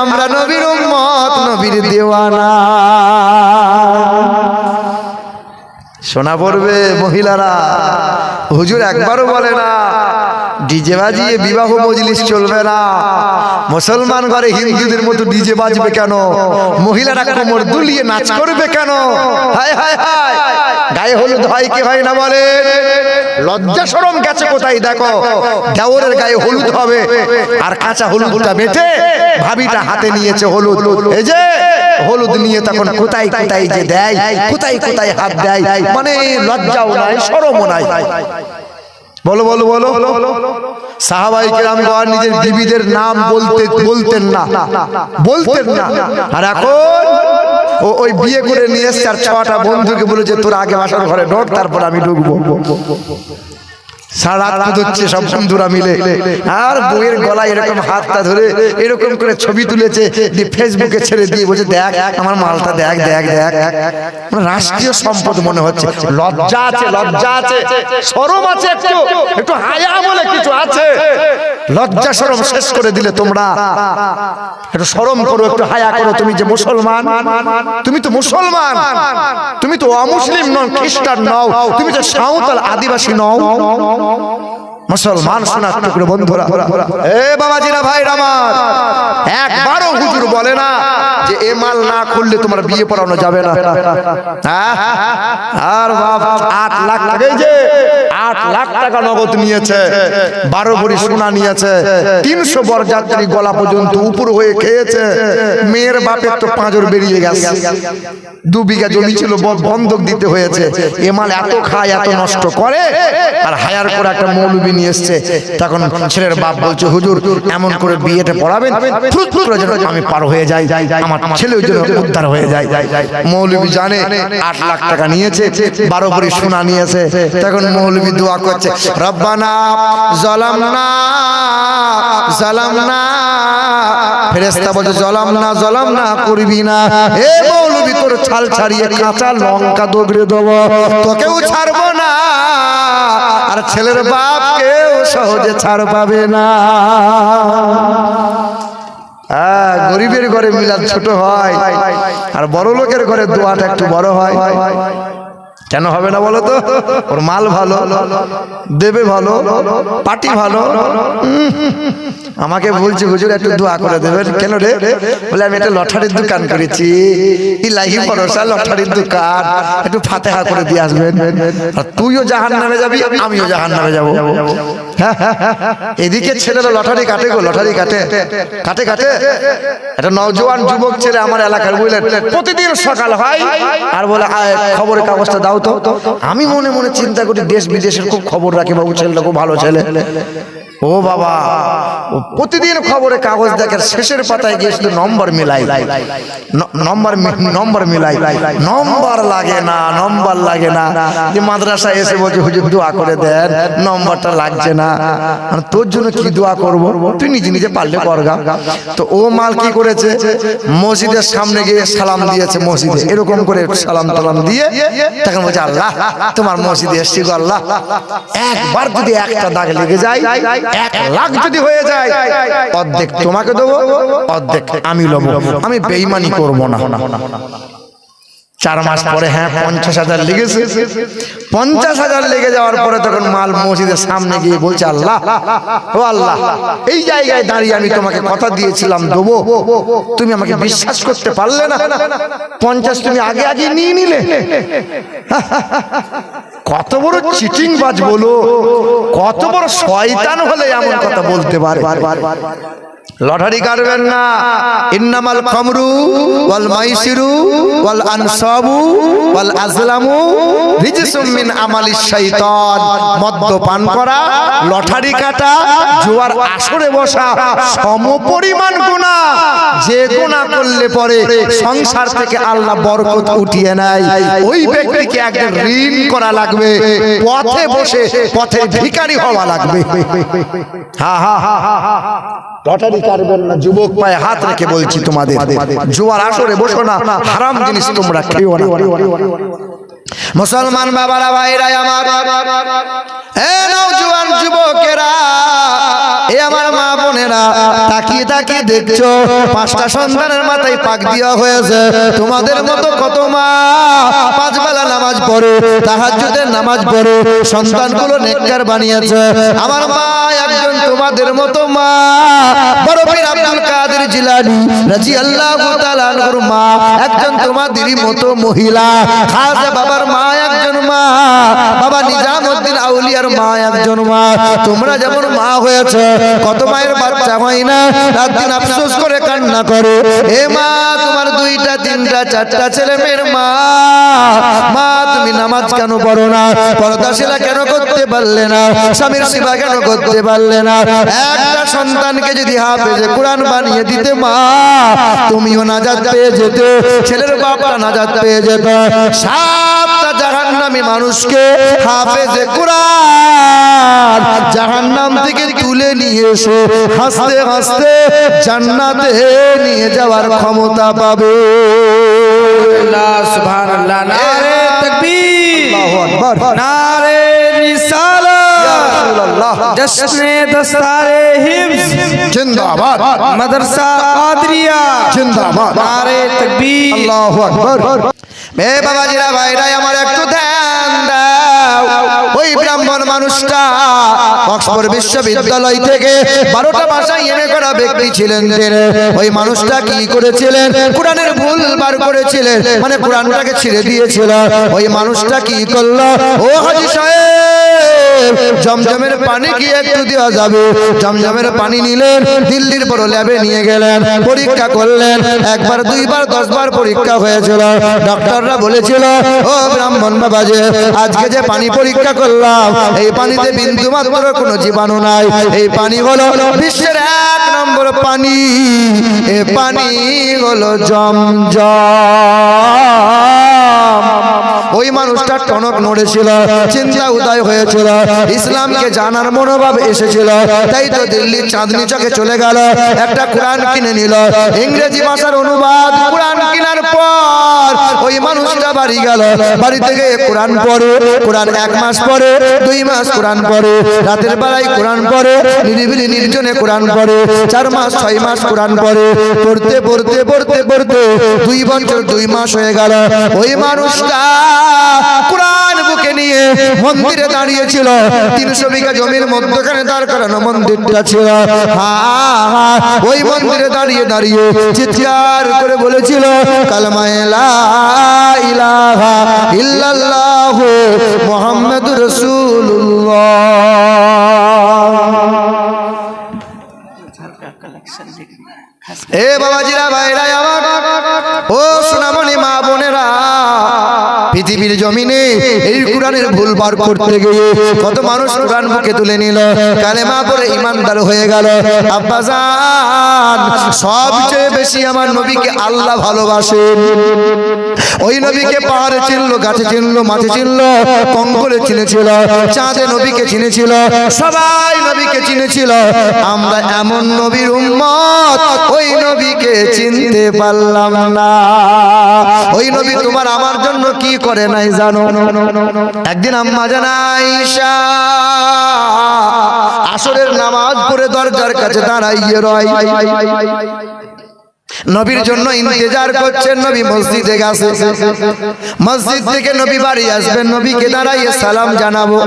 আমরা নবীর উম্মত, নবীর দেওয়ানা। শোনা পড়বে মহিলারা, হুজুর একবারও বলে না ডিজে বাজিয়ে বিবাহ মজলিস চলবে না। মুসলমান ঘরে হিন্দুদের মতো ডিজে বাজবে কেন? মহিলারা কোমর দুলিয়ে নাচ করবে কেন? হায় হায় হায়, গায়ে হলুদ হয় কি হয় না বলেন? লজ্জা শরম গেছে কোথায়? দেখো দেওরের গায়ে হলুদ হবে আর কাঁচা হলুদটা বেটে ভাবিটা হাতে নিয়েছে হলুদ, এই যে হলুদ নিয়ে তখন কোথায় কোথায় যে দেয়, কোথায় কোথায় হাত দেয়, মানে লজ্জাও নাই শরমও নাই। বলো বলো বলো, সাহাবায়ে কেরাম নিজের বিবিদের নাম বলতেন না। আর এখন ওই বিয়ে করে নিয়ে এসছে আর 6টা বন্ধুকে বলেছে তোর আগে বাসর ঘরে ঢোক, তারপর আমি ঢুকবো। সারা রাত হচ্ছে সব বন্ধুরা মিলে, আর বউয়ের গলায় এরকম হাতটা ধরে এরকম করে ছবি তুলেছে, ফেসবুকে ছেড়ে দিয়ে বলছে দেখ আমার মালটা, দেখ দেখ দেখ। রাষ্ট্রীয় সম্পদ মনে হচ্ছে। লজ্জা আছে, লজ্জা আছে, শরম আছে, একটু একটু হায়া বলে কিছু আছে। লজ্জা শরম শেষ করে দিলে তোমরা। একটু শরম করো, একটু হায়া করো। তুমি যে মুসলমান, তুমি তো মুসলমান, তুমি তো অমুসলিম নও, খ্রিস্টান নও, তুমি তো সাঁওতাল আদিবাসী নও, মুসলমান। শোনা টুকরো বন্ধুরা, এ বাবাজিরা ভাইরা আমার, একবারও হুজুর বলে না যে এ মাল না খুললে তোমার বিয়ে পড়ানো যাবে না। আর বাপ 8 লাখ টাকা, এই যে 8 লাখ টাকা নগদ নিয়েছে, 12 ভরি সোনা নিয়েছে, 300 বরযাত্রী গলা পর্যন্ত উপর হয়ে খেয়েছে। মেয়ের বাপের তো পাঁজর বেরিয়ে গেছে, 2 বিঘা জমি ছিল বন্ধক দিতে হয়েছে। এ মাল এত খায়, এত নষ্ট করে, আর হায়ার করে একটা মৌলবি নিয়ে এসছে। তখন ছেলের বাপ বলছে হুজুর এমন করে বিয়েটা পড়াবেন আমি পার হয়ে যাই, আমার ছেলে ওই জন্য উদ্ধার হয়ে যায়। মৌলবি জানে 8 লাখ টাকা নিয়েছে, 12 ভরি সোনা নিয়েছে। তখন মৌলবি দোয়া করছে, রব্বানা জালামনা জালামনা। ফেরেশতা বলছে জালামনা করবি না। এ মৌলবি তোর ছাল ছাড়িয়ে কাঁচা লঙ্কা দগড়ে দেবো, তোকেও ছাড়বো না, আর ছেলের বাপকেও সহজে ছাড় পাবে না। গরিবের ঘরে মিলাদ ছোট হয়, আর বড় লোকের ঘরে দোয়াটা একটু বড় হয়। কেন হবে না বলো তো? ওর মাল ভালো, দেবে ভালো, পার্টি ভালো। আমাকে বলছে হুজুর একটু দোয়া করে দেবেন। কেন রে? বলে আমি একটা লটারির দোকান করেছি, ইলাহি ভরসা লটারির দোকান, একটু ফাতেহা করে দিয়ে আসবেন। আর তুইও জাহান্নামে যাবি, আমিও জাহান্নামে যাবো। এদিকে ছেলেরা লটারি কাটে গো, লটারি কাটে কাটে কাটে। একটা নওজোয়ান যুবক ছেলে আমার এলাকার, বুঝলেন, প্রতিদিন সকাল হয় আর বলে খবরের কাগজটা দাও তো। আমি মনে মনে চিন্তা করি দেশ বিদেশের খুব খবর রাখে বাবু, ছেলেটা খুব ভালো ছেলে। ও বাবা, প্রতিদিন খবরে কাগজ দেখে, শেষের পাতায় গিয়ে শুধু নম্বর মিলাই, নম্বর মিলাই, নম্বর লাগে না, নম্বর লাগে না। যে মাদ্রাসায় এসে বলছে হুজুর দোয়া করে দেন, নম্বরটা লাগছে না। তোর জন্য কি দোয়া করব, তুই নিজে নিজে পারলে করগা। তো ও মাল কি করেছে, মসজিদের সামনে গিয়ে সালাম দিয়েছে, মসজিদে এরকম করে সালাম টালাম দিয়ে তখন বলছে আল্লাহ তোমার মসজিদে এসছি গো আল্লাহ, একবার যদি একটা দাগ লেগে যায়, 1 লাখ যদি হয়ে যায়, অর্ধেক তোমাকে দেবো, অর্ধেক আমি লব, আমি বেঈমানি করবো না। 4 মাস পরে হ্যাঁ 50,000 লেগেছে। 50,000 লেগে যাওয়ার পরে তখন মাল মসজিদের সামনে গিয়ে বলছে আল্লাহ, ও আল্লাহ, এই জায়গায় দাঁড়িয়ে আমি তোমাকে কথা দিয়েছিলাম দেবো, তুমি আমাকে বিশ্বাস করতে পারলে না। 50 তুমি আগে আগে নিয়ে নিলে। কত বড় চিটিং বাজ বলো, কত বড় শয়তান হলে এমন কথা বলতে পারে। লটারি কাটবেন না। ইন্নামাল খামরু ওয়াল মাইসিরু ওয়াল আনসাবু ওয়াল আজলামু রিজসুম মিন আমালিশ শাইতান। মদ্যপান করা, লটারি কাটা, জুয়ার আসরে বসা সমপরিমাণ গুনাহ। যে গুনাহ করলে পরে সংসার থেকে আল্লাহ বরকত উঠিয়ে নেয়, ওই ব্যক্তিকে একদিন ঋণ করা লাগবে, পথে বসে পথে ভিখারি হওয়া লাগবে। হা হা হা হা হা। লটারি কাটবেন না, যুবক পায়ে হাত রেখে বলছি তোমাদের, জুয়ার আসরে বসো না, হারাম জিনিস তোমরা খেও না। মুসলমান বাবারা, ভাইরা আমার, এ নওজোয়ান যুবকেরা, এ আমার মা বোনেরা, তাকিয়ে তাকিয়ে দেখছো 5টা সন্তানের মাথায় পাক দেওয়া হয়েছে। তোমাদের মতো কত মা 5 বেলা নামাজ পড়ে, তাহাজ্জুদের নামাজ পড়ে, সন্তানগুলো নেককার বানিয়েছে। আমার মা একজন তোমাদের মতো মা, বড় পীর আব্দুল কাদের জিলানী রাদিয়াল্লাহু তাআলা আনহুর মা একজন তোমাদেরই মতো মহিলা। খাজা বাবার মা একজন মা, বাবা নিজামউদ্দিন আউলিয়ার মা একজন মা। তোমরা যেমন মা হয়েছে, কত মায়ের বাচ্চা হয় না, রাত দিন আফসোস করে কান্না করে, এ মা তোমার 2টা 3টা 4টা ছেলে মেয়ের মা, মা তুমি নামাজ কেন পড়ো না, পর্দাশীলা কেন করতে পারলে না, স্বামীর সেবা কেন করতে পারলে না। একটা সন্তানকে যদি হাফেজে কোরআন বানিয়ে দিতে মা, তুমিও নাজাত পেয়ে যেতে, ছেলের বাপটা নাজাত পেয়ে যেত। 7টা জাহান্নামী মানুষকে হাফেজে কোরআন জাহান্নাম থেকে তুলে নিয়ে এসে হাসতে হাসতে জান্নাতে নিয়ে যাওয়ার ক্ষমতা পাবে। আল্লাহ সুবহানাল্লাহ। নারে তাকবীর, আল্লাহু আকবার, নারে রিসালাত, জশ্নে দস্তারে হিফজ জিন্দাবাদ, মাদ্রাসা কাদরিয়া জিন্দাবাদ, নারে তাকবীর। আল্লাহু আকবার। এ বাবাজিরা, ভাইরা আমার, একটু ধ্যান দাও। ওই ব্রাহ্মণ মানুষটা অক্সফোর্ড বিশ্ববিদ্যালয় থেকে 12টা ভাষায় এমএ করা ব্যক্তি ছিলেন। ওই মানুষটা কি করেছিলেন? কোরআনের ভুল বার করেছিলেন, মানে কোরআনটাকে ছিঁড়ে দিয়েছিল। ওই মানুষটা কি করলো? ও হাজী সাহেব, জমজমের পানি কি একটু দেওয়া যাবে? জমজমের পানি নিলেন, দিল্লির বড় ল্যাবে নিয়ে গেলেন, পরীক্ষা করলেন। 1 বার 2 বার 10 বার পরীক্ষা হয়েছিল। ডক্টররা বলেছিল, ও ব্রাহ্মণ বাবাজি, আজকে যে পানি পরীক্ষা করলাম, এই পানিতে বিন্দু মাত্র কোনো জীবাণু নাই। এই পানি হলো বিশ্বের 1 নম্বর পানি। এ পানি হলো জমজম। ওই মানুষটা টনক নড়েছিল, চিন্তা উদয় হয়েছিল, ইসলামকে জানার মনোভাব এসেছিল। তাই তো দিল্লির চাঁদনি চকে চলে গেল, একটা কোরআন কিনে নিল। ইংরেজি ভাষার অনুবাদ কোরআন কেনার পর ওই মানুষটা বাড়ি গেল। বাড়ি থেকে কোরআন পড়ে, কোরআন 1 মাস পড়ে, 2 মাস কোরআন পড়ে, রাতের বেলায় কোরআন পড়ে, নিরিবিলি নির্জনে কোরআন পড়ে, 4 মাস 6 মাস কোরআন পড়ে। পড়তে পড়তে পড়তে পড়তে 2 বছর 2 মাস হয়ে গেল। ওই মানুষটা কোরআন বুকে নিয়ে মন্দিরে দাঁড়িয়েছিল। 300 বিঘা জমির মধ্যখানে দাঁড় করানো মন্দিরটা ছিল। ওই মন্দিরে দাঁড়িয়ে দাঁড়িয়ে চিৎকার করে বলেছিল, কালেমায়ে লা ইলাহা ইল্লাল্লাহ মুহাম্মাদুর রাসূলুল্লাহ। এ বাবাজিরা, ভাইরা আমার, ও সোনামণি মা বোনেরা, পৃথিবীর জমিনে এই কোরআনের ভুল বার করতে গিয়ে কত মানুষ কোরআন বুকে তুলে নিল, কালেমা পড়ে ইমানদার হয়ে গেল। আব্বাজান, সবচেয়ে বেশি আমার নবীকে আল্লাহ ভালোবাসেন। ওই নবীকে পাহাড়ে চিনলো, গাছে চিনলো, মাঠে চিনলো, কঙ্গলে চিনেছিল, চাঁদে নবীকে চিনেছিল, সবাই নবীকে চিনেছিল। আমরা এমন নবীর উম্মত, ওই নবীকে চিনতে পারলাম না। ওই নবী তোমার আমার জন্য কি করে নাই জানো? একদিন আম্মা জান আয়েশা আসরের নামাজ পড়ে দরজার কাছে দাঁড়াইয়ে রয়। নবীর জন্য ইন্তজার করছেন। নবী মসজিদে গেছে, মসজিদ থেকে নবী বাড়ি আসবেন, নবীকে দাঁড়াইয়ে সালাম জানাবো।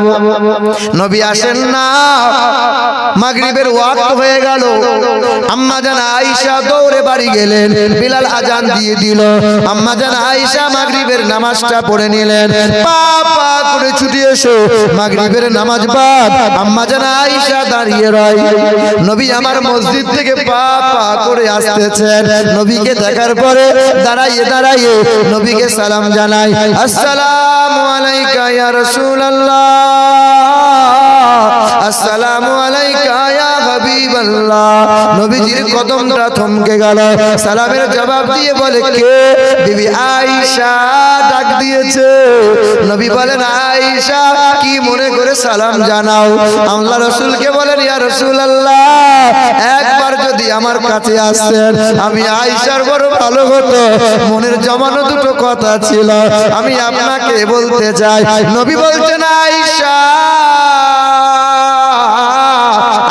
নবী আসেন না, মাগরিবের ওয়াক্ত হয়ে গেল। আম্মা জান আয়েশা দৌড়ে বাড়ি গেলেন, বিলাল আজান দিয়ে দিল। আম্মা জান আয়েশা মাগরিবের নামাজটা পড়ে নিলেন। পা পা করে ছুটে এসে মাগরিবের নামাজ বাদ আম্মা জান আয়েশা দাঁড়িয়ে রয়। নবী আমার মসজিদ থেকে পা পা করে আসতেছেন। নবীকে দেখার পরে দাঁড়াইয়ে দাঁড়াইয়ে নবীকে সালাম জানাই, আসসালামু আলাইকা ইয়া রাসূলুল্লাহ, আসসালামু আলাইকা ইয়া হাবিবাল্লাহ। নবীজির কদমটা থমকে গেল। সালামের জবাব দিয়ে বলে, কে? বিবি আয়েশা ডাক দিয়েছে। নবী বলেন, আয়েশা কি মনে করে সালাম জানাও? আল্লাহ রাসূলকে বলেন, ইয়া রাসূলুল্লাহ, একবার যদি আমার কাছে আসতেন আমি আয়েশার বড় ভালো হতো। মনের জমানো দুটো কথা ছিল, আমি আপনাকে বলতে চাই। নবী বলছেন, আয়েশা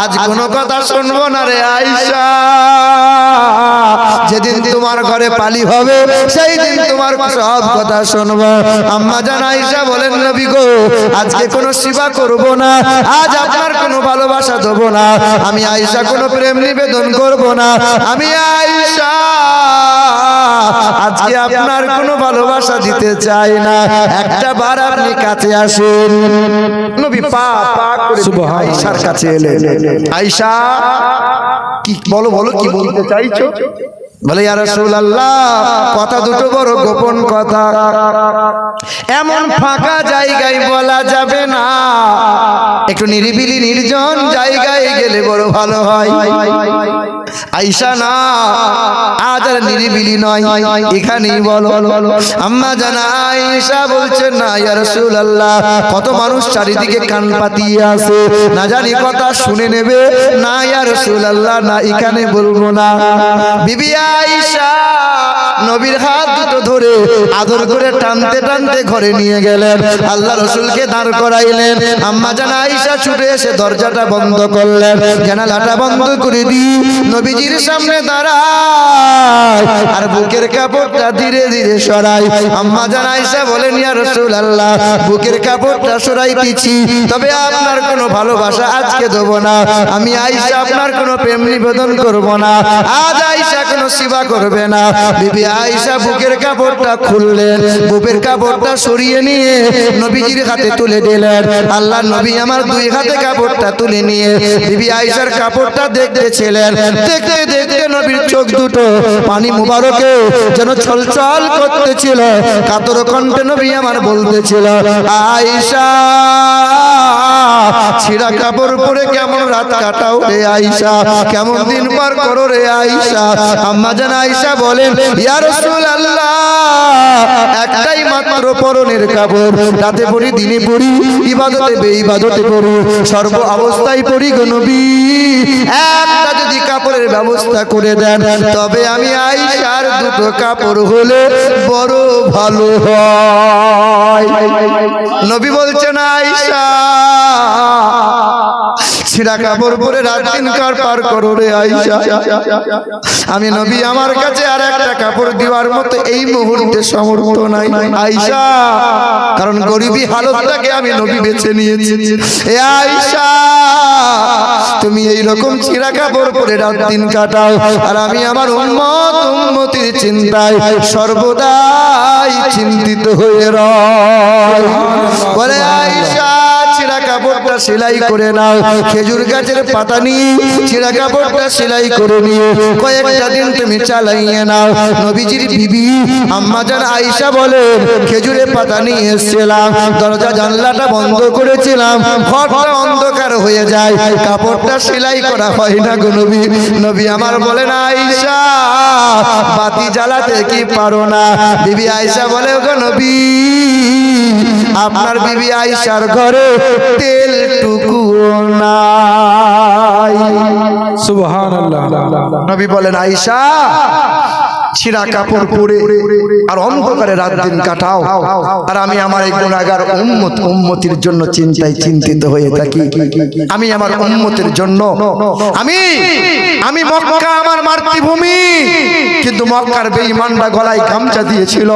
আজ কোনো কথা শুনবো না রে আয়েশা। যেদিন তোমার ঘরে পালি হবে সেই দিন তোমার সব কথা শুনবো। আম্মা জান আয়েশা বলেন, নবী গো, আজকে কোনো সেবা করব না, আজ আপনার কোনো ভালোবাসা দেব না, আমি আয়েশা কোনো প্রেম নিবেদন করব না, আমি আয়েশা আজকে আপনার কোনো ভালোবাসা দিতে চাই না, একটা বার আপনি কাছে আসুন। নবী পা পা করে আয়েশার কাছে এলেন। আয়েশা কি বলো বলো, কি বলতে চাইছো? বলে, ইয়া রাসূলুল্লাহ, কথা দুটো বড় গোপন কথা, এমন ফাঁকা জায়গায় বলা যাবে না, একটু নিরিবিলি নির্জন জায়গায় গেলে বড় ভালো হয়। আয়েশা না, আজ আর নিরিবিলি নয়, এখানেই বলো। আম্মা জান আয়েশা বলছেন, না ইয়া রাসূলুল্লাহ, কত মানুষ চারিদিকে কান পাতিয়ে আছে, না জানি কথা শুনে নেবে, না ইয়া রাসূলুল্লাহ, না এখানে বলবো না। বিবি আয়েশা নবীর হাত দুটো ধরে আদর করে টানতে টানতে ঘরে নিয়ে গেলেন। আল্লাহ রাসূলকে দাঁড় করাইলেন। আম্মা জান আয়েশা ছুটে এসে দরজাটা বন্ধ করলেন, জানালাটা বন্ধ করে দিয়ে নবীজির সামনে দাঁড়ায় আর বুকের কাপড়টা ধীরে ধীরে সরাই। আম্মা জান আয়েশা বলেন, ইয়া রাসূলুল্লাহ, বুকের কাপড়টা সরাইতেছি, তবে আপনার কোনো ভালোবাসা আজকে দেব না, আমি আয়েশা আপনার কোনো প্রেম নিবেদন করব না, আজ আয়েশা কোনো সেবা করবে না। বিবি আয়েশা বুকের কাপড়টা খুললেন, বুকের কাপড়টা সরিয়ে নিয়ে নবীজির হাতে তুলে দিলেন। আল্লাহ নবী আমার দুই হাতে কাপড়টা তুলে নিয়ে বিবি আয়েশার কাপড়টা দেখতেছিলেন। দেখতে দেখতে নবীর চোখ দুটো পানি মুবারকে যেন ছলছল করতেছিল। কাতর কণ্ঠে নবী আমার বলতেছিল, আয়েশা ছিঁড়া কাপড় পরে কেমন রাত কাটাও রে আয়েশা, কেমন দিন পার করো রে আয়েশা। আম্মা জান আয়েশা বলেন, ইয়া রাসূলুল্লাহ, একটাই মাত্র পরনের কাপড়, রাতে পরি, দিনে পরি, ইবাদতে বেইবাদতে পরি, সর্ব অবস্থায় পরি গো নবী। একটা যদি কাপড়ের ব্যবস্থা করে দেন তবে আমি আয়েশার দুটো কাপড় হলে বড় ভালো হয়। নবী বলছেন, আয়েশা ছিঁড়া কাপড় পরে রাত দিন কার পার করো রে আয়েশা। আমি নবী আমার কাছে আর একটা কাপড় দেওয়ার মতো এই মুহূর্তে সামর্থ্য নাই আয়েশা, কারণ গরিবী হালতটাকে আমি নবী বেছে নিয়েছি। এ আয়েশা, তুমি এই রকম ছিঁড়া কাপড় পরে রাত দিন কাটাও, আর আমি আমার উম্মতির চিন্তায় সর্বদাই চিন্তিত হয়ে রই। বলে, আয়েশা ছিঁড়া কাপড়টা সেলাই করে নাও, খেজুর গাছের পাতা নিয়ে ছিঁড়া কাপড়টা সেলাই করে নিয়ে কয়েকটা দিন তুমি চালাইয়ে নাও। নবীজির বিবি আম্মা জান আয়েশা বলেন, খেজুরের পাতা নিয়ে এসেছিলাম, দরজা জানলাটা বন্ধ করেছিলাম, ঘরটা অন্ধকার হয়ে যায়, কাপড়টা সেলাই করা হয় না গো নবী। নবী আমার বলেন, আয়েশা বাতি জ্বালাতে কি পারো না? বিবি আয়েশা বলে, গো নবী, আপনার বিবি আয়েশার ঘরে তেল টুকু নাই। সুবহানাল্লাহ। নবী বলেন, আয়েশা ছিঁড়া কাপড় পরে আর অন্ধকারে রাত দিন কাটাও, আর আমি আমার এই গুনাহগার উম্মতির জন্য চিন্তিত হয়ে থাকি। আমি আমার উম্মতের জন্য আমি মক্কা আমার মাতৃভূমি, কিন্তু মক্কার বেঈমানরা গলায় গামছা দিয়েছিল,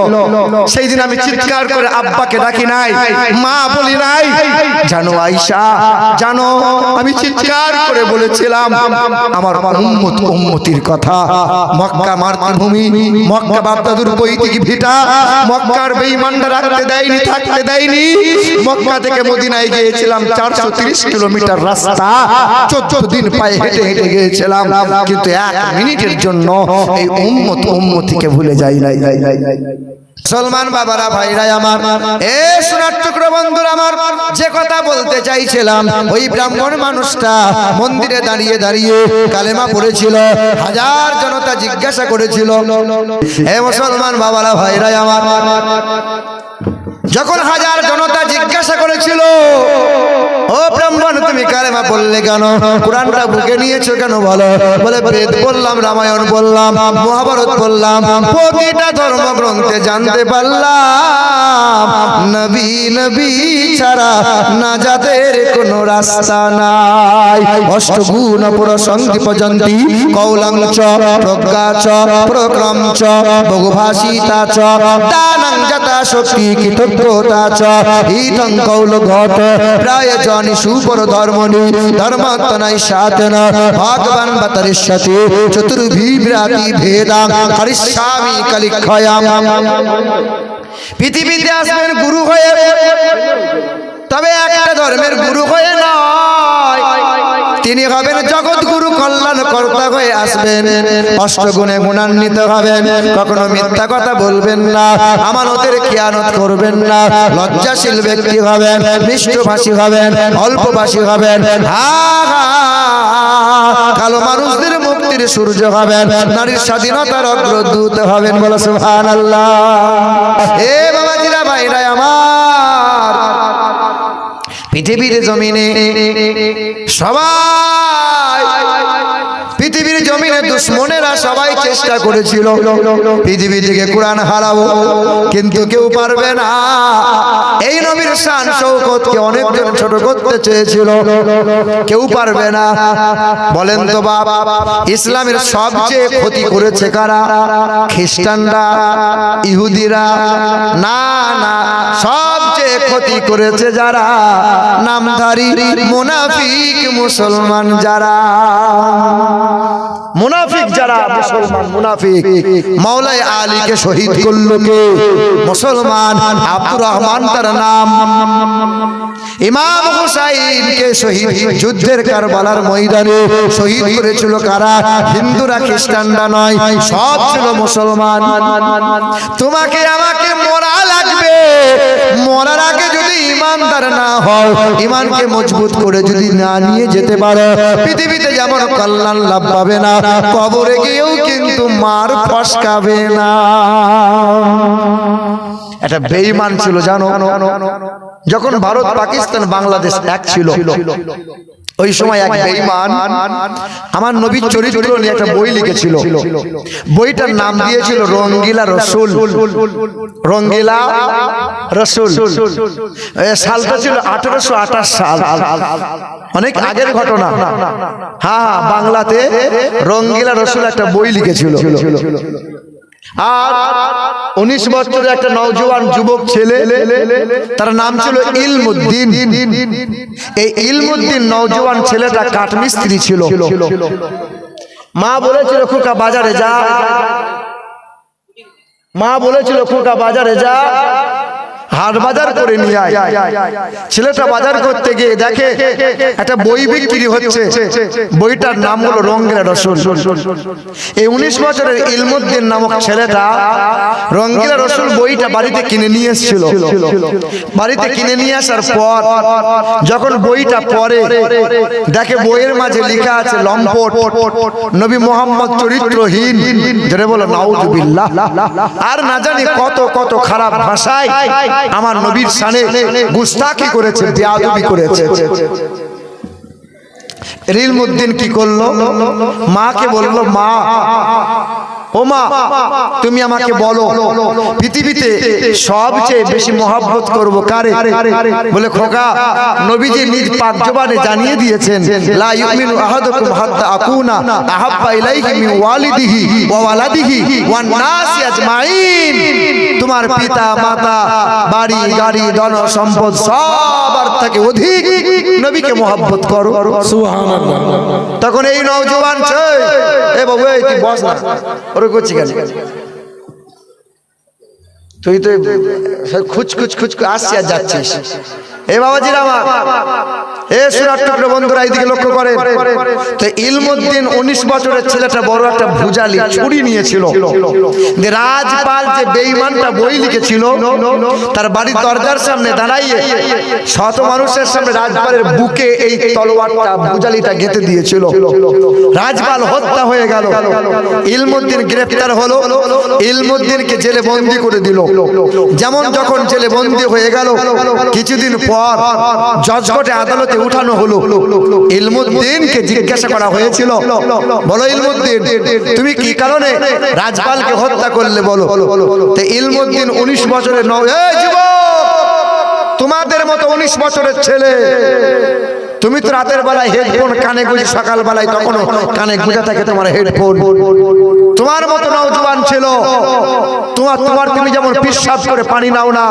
সেই দিন আমি চিৎকার করে আব্বাকে ডাকি নাই, মা বলি নাই। জানো আয়েশা, জানো আমি চিৎকার করে বলেছিলাম আমার উম্মত উম্মতির কথা। মক্কা মাতৃভূমি, মক্কা বাপদাদুর পৈতৃক ভিটা, মক্কার বেঈমানরা রাখতে দেয়নি, থাকতে দেয়নি। মক্কা থেকে মদিনায় গিয়েছিলাম 430 কিলোমিটার রাস্তা, 14 দিন পায়ে হেঁটে হেঁটে গিয়েছিলাম, কিন্তু 1 মিনিটের জন্য এই উম্মত উম্মতিকে ভুলে যাই নাই। মুসলমান বাবারা, ভাইরা আমার, এ সোনার টুকরো বন্ধুরা আমার, যে কথা বলতে চাইছিলাম, ওই ব্রাহ্মণ মানুষটা মন্দিরে দাঁড়িয়ে দাঁড়িয়ে কালেমা পড়েছিল। হাজার জনতা জিজ্ঞাসা করেছিল, হে মুসলমান বাবারা, ভাইরা আমার, যখন হাজার জনতা জিজ্ঞাসা করেছিল, ও ব্রাহ্মণ তুমি কালেমা পড়লে কেন, কোরআনটা বুকে নিয়েছো কেন বলো? বলে বেদ বললাম, রামায়ণ বললাম, মহাভারত বললাম, প্রতিটা ধর্মগ্রন্থে জানতে পারলাম নবী নবী ছাড়া নাজাতের কোনো রাস্তা নাই। অষ্টগুণ প্রসঙ্গি পর্যন্তি কৌলং চ প্রজ্ঞা চ প্রক্রম চ বহুভাষিতা চ দানং যথা শক্তি কৃতজ্ঞতা চ ইতং কৌল ঘট প্রায় জনি সুপর ধর্মনি ধর্মাত্মনাই সাধন ভগবান বতরিষ্যতি চতুর্ভিভ্রাতি ভেদাং হরিষ্যামি কলিক্ষয়াম। পৃথিবীতে আসবেন গুরু হয়ে, তবে একটা ধর্মের গুরু হয়ে নয়, তিনি হবেন জগৎ গুরু, কল্যাণ কর্তা হয়ে আসবেন। অষ্টগুণে গুণান্বিত হবেন, কখনো মিথ্যা কথা বলবেন না, আমানতের খেয়ানত করবেন না, লজ্জাশীল ব্যক্তি হবেন, মিষ্টভাষী হবেন, অল্পভাষী হবেন, কালো মানুষদের মুক্তির সূর্য হবেন, নারীর স্বাধীনতার অগ্রদূত হবেন। বলো সুবহানাল্লাহ। হে বাবাজিরা, ভাইরা আমার, পৃথিবীর জমিনে সবাই, পৃথিবীর জমিনে দুশ্মনেরা সবাই চেষ্টা করেছিল পৃথিবী থেকে কোরআন হারাবো, কিন্তু কেউ পারবে না। এই নবীর শান শৌকতকে অনেকজন ছোট করতে চেয়েছিল, কেউ পারবে না। বলেন তো বাপ, ইসলামের সবচেয়ে ক্ষতি করেছে কারা? খ্রিস্টানরা, ইহুদিরা? না না, সবচেয়ে ক্ষতি করেছে যারা নামধারী মুনাফিক মুসলমান, যারা মুনাফিক, যারা মুসলমান মুনাফিক। মাওলাই আলীকে শহীদ করল কে? মুসলমান। আব্দুর রহমান তার নাম। ইমাম হুসাইনকে শহীদ, যুদ্ধের কারবালার ময়দানে শহীদ করেছিল কারা? হিন্দুরা, খ্রিস্টানরা নয়, সব ছিল মুসলমান। তোমাকে আমাকে মরা লাগবে, মরার আগে যদি ইমানদার না হও, ইমানকে মজবুত করে যদি না নিয়ে যেতে পারো, পৃথিবীতে যেমন কল্যাণ লাভ পাবে না, কবরে গিয়েও কিন্তু মার ফসকাবে না। এটা বেঈমান ছিল, জানো? যখন ভারত, পাকিস্তান, বাংলাদেশ এক ছিল, ওই সময় এক বেঈমান আমার নবীর চরিত্র নিয়ে একটা বই লিখেছিল। বইটার নাম দিয়েছিল রঙ্গিলা রসুল। রঙ্গিলা রসুল। সালটা ছিল 1828 সাল, অনেক আগের ঘটনা। হ্যাঁ, বাংলাতে রঙ্গিলা রসুল একটা বই লিখেছিল। আর 19 বছরের একটা নওজোয়ান যুবক ছেলে, তার নাম ছিল ইলমুদ্দিন। এই ইলমুদ্দিন নওজোয়ান ছেলেটা কাঠমিস্ত্রি ছিল। মা বলেছিল খোকা বাজারে যা, মা বলেছিল খোকা বাজারে যা, হাট বাজার করে নিয়ে আয়। ছেলেটা বাজার করতে গিয়ে দেখে একটা বই বিক্রি হচ্ছে, বইটার নাম হলো রঙ্গিলা রসুল। এই 19 বছরের ইলমুদ্দিন নামক ছেলেটা রঙ্গিলা রসুল বইটা বাড়িতে কিনে নিয়ে এসেছিল। বাড়িতে কিনে নিয়ে আসার পর যখন বইটা পড়ে, দেখে বইয়ের মাঝে লেখা আছে লম্পট, নবী মুহাম্মদ চরিত্রহীন, ধরে বলো নাউজুবিল্লাহ, আর না জানি কত কত খারাপ ভাষায় আমার নবীর শানে গুস্তাখি করেছে, বেয়াদবি করেছে। ইলমুদ্দিন কি করলো? মাকে বললো, মা ও মা তুমি আমাকে বলো পৃথিবীতে সবচেয়ে বেশি মহব্বত করব কারে? বলে খোকা নবীজি নিজ পাক জবানে জানিয়ে দিয়েছেন লা ইউমিনু আহাদুকুম হাত্তা আকুনা আহাব্বা ইলাইহি মিন ওয়ালিদিহি ওয়া ওয়ালাদিহি ওয়ান নাসি আজমাইন। তোমার পিতা মাতা বাড়ি গাড়ি ধন সম্পদ সবার থেকে অধিক নবীকে মহব্বত করো। সুবহানাল্লাহ। তখন এই নওজোয়ান ছেলে এ বাবু এই তুই বস না ওরে করছি কেন তুই তো খুচ খুচ খুচ আসছি আর যাচ্ছিস। এ বাবাজিরা আমার এ সুরাট টুকরো বন্ধুরা এইদিকে লক্ষ্য করেন তো ইলমুদ্দিন 19 বছরের ছেলেটা বড় একটা ভুজালি ছুরি নিয়েছিল। যে রাজপাল যে বেঈমানটা বই লিখেছিল তার বাড়ির দরজার সামনে দাঁড়াইয়ে শত মানুষের সামনে রাজপালের বুকে এই তলোয়ারটা ভুজালিটা গেঁথে দিয়েছিল। রাজপাল হত্যা হয়ে গেল, ইলমুদ্দিন গ্রেফতার হলো, ইলমুদ্দিনকে জেলে বন্দী করে দিল। যেমন যখন জেলে বন্দী হয়ে গেল কিছুদিন পর জজকোর্টে আদালতে উঠানো হলো। ইলমুদ্দিনকে জিজ্ঞাসা করা হয়েছিল বলো ইলমুদ্দিন তুমি কি কারণে রাজপালকে হত্যা করলে বলো। তো ইলমুদ্দিন 19 বছরের এই যুবক তোমাদের মতো 19 বছরের ছেলে তুমি তো রাতের বেলায় হেডফোন কানে গুঁজে সকাল বেলায় তখনও কানে গুঁজে থাকে তোমার হেডফোন। তোমার মতো নওজোয়ান ছিল তোমার তুমি যেমন পিশাব করে পানি নাও না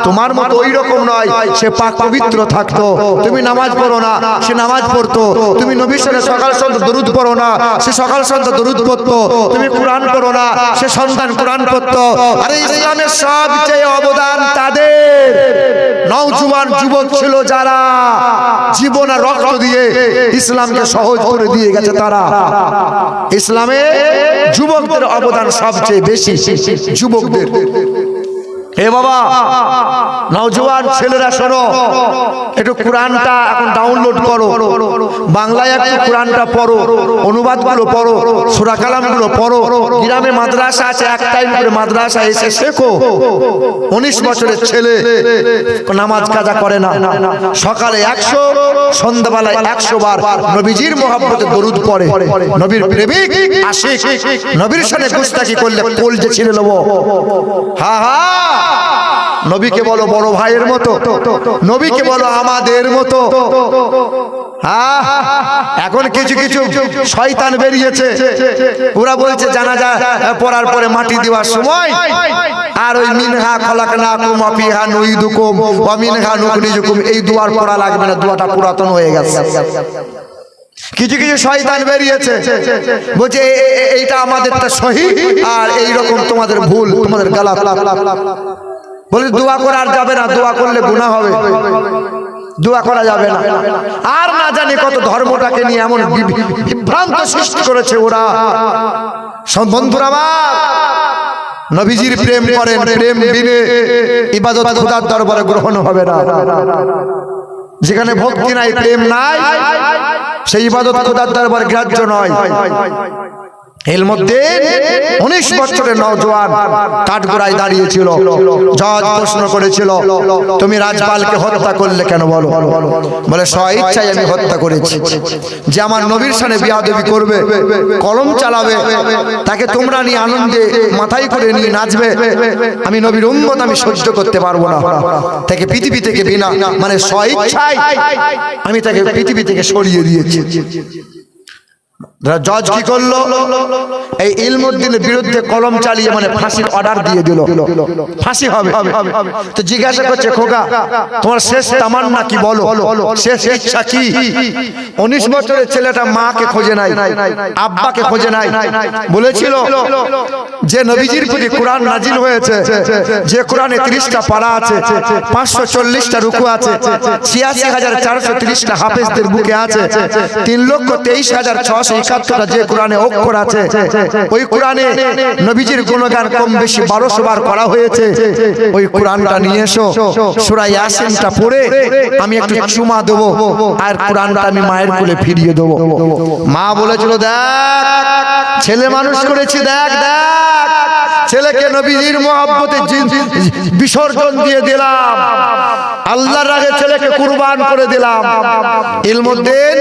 তোমার মতো ওই রকম নয়। সে পাক পবিত্র থাকতো। তুমি নামাজ পড়ো না সে নামাজ পড়তো। তুমি নবীর সাথে সকাল সন্ধ্যা দরুদ পড়ো না সে সকাল সন্ধ্যা দরুদ পড়তো। তুমি কুরআন পড়ো না সে সন্তান কুরআন পড়তো। আরে ইসলামের সবচেয়ে অবদান তাদের নওজোয়ান যুবক ছিল যারা জীবন আর রক্ত দিয়ে ইসলামকে সহজ করে দিয়ে গেছে। তারা ইসলামে যুবকদের অবদান সবচেয়ে বেশি। যুবকদের এ বাবা নওজোয়ান ছেলেরা শোনো একটু কোরআনটা এখন ডাউনলোড করো, বাংলায় একটু কোরআনটা পড়ো, অনুবাদগুলো পড়ো, সূরা কালামগুলো পড়ো। গ্রামে মাদ্রাসা আছে এক টাইম করে মাদ্রাসা এসে শেখো। 19 বছরের ছেলে নামাজ কাজা করে না, সকালে 100 সন্ধ্যাবেলায় 100 বার নবীজির মহব্বতে দরুদ পড়ে। নবীর প্রেমিক আশিক, নবীর সাথে গুস্তাখি করলে কলজে ছিঁড়ে নেব। হা হা নবীকে বলো বড় ভাইয়ের মতো, নবীকে বলো আমাদের মতো। এখন কিছু কিছু শয়তান বেরিয়েছে ওরা বলছে জানাজা পড়ার পরে মাটি দেওয়ার সময় আর ওই মিনহা খলাকনাকুম ওয়া ফিহা নুইদুকুম ওয়া মিনহা নুখরিজুকুম এই দোয়ার পড়া লাগবে না, দোয়াটা পুরাতন হয়ে গেছে। কিছু কিছু শয়তান বেরিয়েছে বলছে এইটা আমাদেরটা সহি আর এই রকম তোমাদের ভুল, তোমাদের গালাত। বলে দোয়া করা আর যাবে না, দোয়া করলে গুনাহ হবে, দোয়া করা যাবে না। আর না জানি কত ধর্মটাকে নিয়ে এমন বিভ্রান্ত সৃষ্টি করেছে ওরা। বন্ধুরা আমার নবীজির প্রেম করেন, প্রেম বিনে ইবাদত খোদার দরবারে গ্রহণ হবে না। যেখানে ভক্তি নাই প্রেম নাই সেই ইবাদত খোদার দরবারে গ্রাহ্য নয়। ইলমুদ্দিন 19 বছরের নওজোয়ান কাঠগড়ায় দাঁড়িয়েছিল। জজ প্রশ্ন করেছিল তুমি রাজপালকে হত্যা করলে কেন বলো। বলে স্বইচ্ছায় আমি হত্যা করেছি। যে আমার নবীর সামনে বিয়াদবি করবে, কলম চালাবে, তাকে তোমরা নিয়ে আনন্দে মাথায় করে নিয়ে নাচবে, আমি নবীর উম্মত আমি সহ্য করতে পারবো না। তাকে পৃথিবী থেকে বিনা মানে স্বইচ্ছায় আমি তাকে পৃথিবী থেকে সরিয়ে দিয়েছি। জজ কি করলো এই ইলমুদ্দিনের বিরুদ্ধে কলম চালিয়ে মানে ফাঁসির অর্ডার দিয়ে দিল, ফাঁসি হবে। তো জিজ্ঞাসা করছে খোকা তোমার শেষ তামান্না কি বলো, শেষ ইচ্ছা কি। 19 বছরের ছেলেটা মাকে খোঁজে নাই, আব্বাকে খোঁজে নাই। বলেছিল যে নবীজির প্রতি কোরআন নাজিল হয়েছে, যে কোরআনে 30টা পারা আছে, 540টা রুকু আছে, 86,430টা হাফেজদের বুকে আছে, 3,23,671টা যে কোরআনে অক্ষর আছে, ওই কোরআনে নবীজির গুণগান কম বেশি 1200 বার করা হয়েছে। ওই কোরআনটা নিয়ে এসো, সূরা ইয়াসিনটা পড়ে আমি একটু চুমা দেবো আর কোরআনটা আমি মায়ের কোলে ফিরিয়ে দেবো। মা বলেছিল দেখ ছেলে মানুষ করেছি, দেখ দেখ ছেলেকে নবীজির মহব্বতে বিসর্জন দিয়ে দিলাম, আল্লাহর রাগে ছেলেকে কুরবান করে দিলাম। ইলমুদ্দিন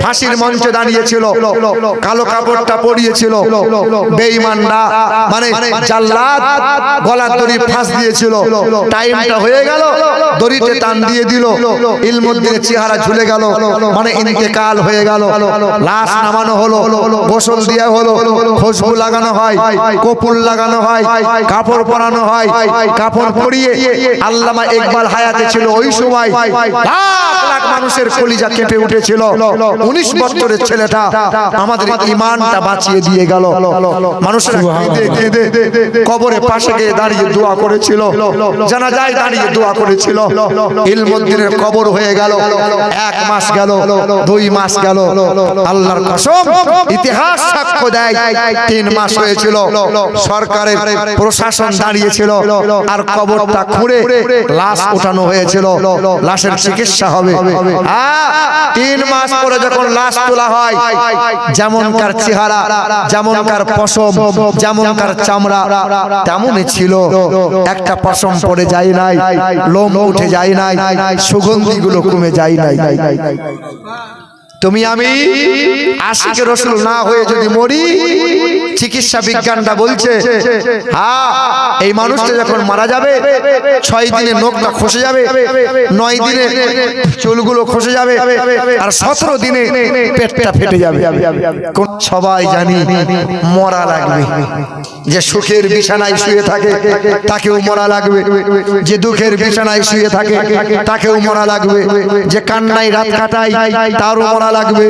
ফাঁসির মঞ্চে দাঁড়িয়েছিল, কালো কাপড়টা পরিয়েছিল, বেঈমানরা মানে জাল্লাদ গলার দড়ি ফাঁস দিয়েছিল। টাইমটা হয়ে গেল, দড়িতে টান দিয়ে দিল, ইলমুদ্দিনের চেহারা ঝুলে গেল, মানে ইন্তেকাল হয়ে গেল। লাশ নামানো হলো, গোসল দেওয়া হলো, খুশবু লাগানো হয়, কপুল লাগানো হয়, কাপড় পরানো হয়। কাপড় পরিয়ে আল্লামা ইকবাল হায়াতে ছিল ওই সময় লাখ লাখ মানুষের কলিজা কেঁপে উঠেছিল। 19 বছরের ছেলেটা আমাদের ঈমানটা বাঁচিয়ে দিয়ে গেল। মানুষেরা কেঁদে কেঁদে কবরের পাশে গিয়ে দাঁড়িয়ে দোয়া করেছিল, জানাজায় দাঁড়িয়ে দোয়া করেছিল। ইলমুদ্দিনের কবর হয়ে গেল, 1 মাস গেল, 2 মাস গেল। আল্লাহর কসম, ইতিহাস সাক্ষ্য দেয় 3 মাস হয়েছিল। সরকারের প্রশাসন দাঁড়িয়েছিল আর কবরটা খুঁড়ে লাশ ওঠানো হয়েছিল, লাশের চিকিৎসা হবে। 3 মাস পরে যখন লাশ তোলা হয়, যেমনকার চেহারা, যেমনকার পশম, যেমনকার চামড়া তেমনই ছিল। একটা পশম পড়ে যায় নাই, লোম উঠে যায় নাই, সুগন্ধিগুলো কমে যায় নাই। তুমি আমি আশিকে রাসূল না হয়ে যদি মরি, চিকিৎসা বিজ্ঞানটা বলছে হ্যাঁ এই মানুষটা যখন মারা যাবে 6 দিনে নখটা খসে যাবে, 9 দিনে চুলগুলো খসে যাবে, আর 17 দিনে পেটটা ফেটে যাবে। সবাই জানি মরা লাগবে। যে সুখের বিছানায় শুয়ে থাকে তাকেও মরা লাগবে, যে দুঃখের বিছানায় শুয়ে থাকে তাকেও মরা লাগবে, যে কান্নায় রাত কাটায় তারও মরা লাগবে,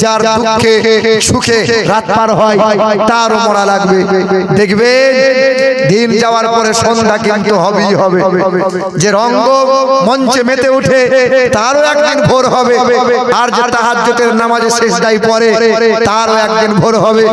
যার দুঃখে সুখে রাত পার হয় তারও মরা লাগবে। দেখবে দিন যাওয়ার পরে সন্ধ্যা কিন্তু হবেই হবে। যে রঙ্গ মঞ্চে মেতে উঠে তারও একদিন ভোর হবে, আর যে তাহাজ্জুদের নামাজে সিজদায় পড়ে তারও একদিন ভোর হবে।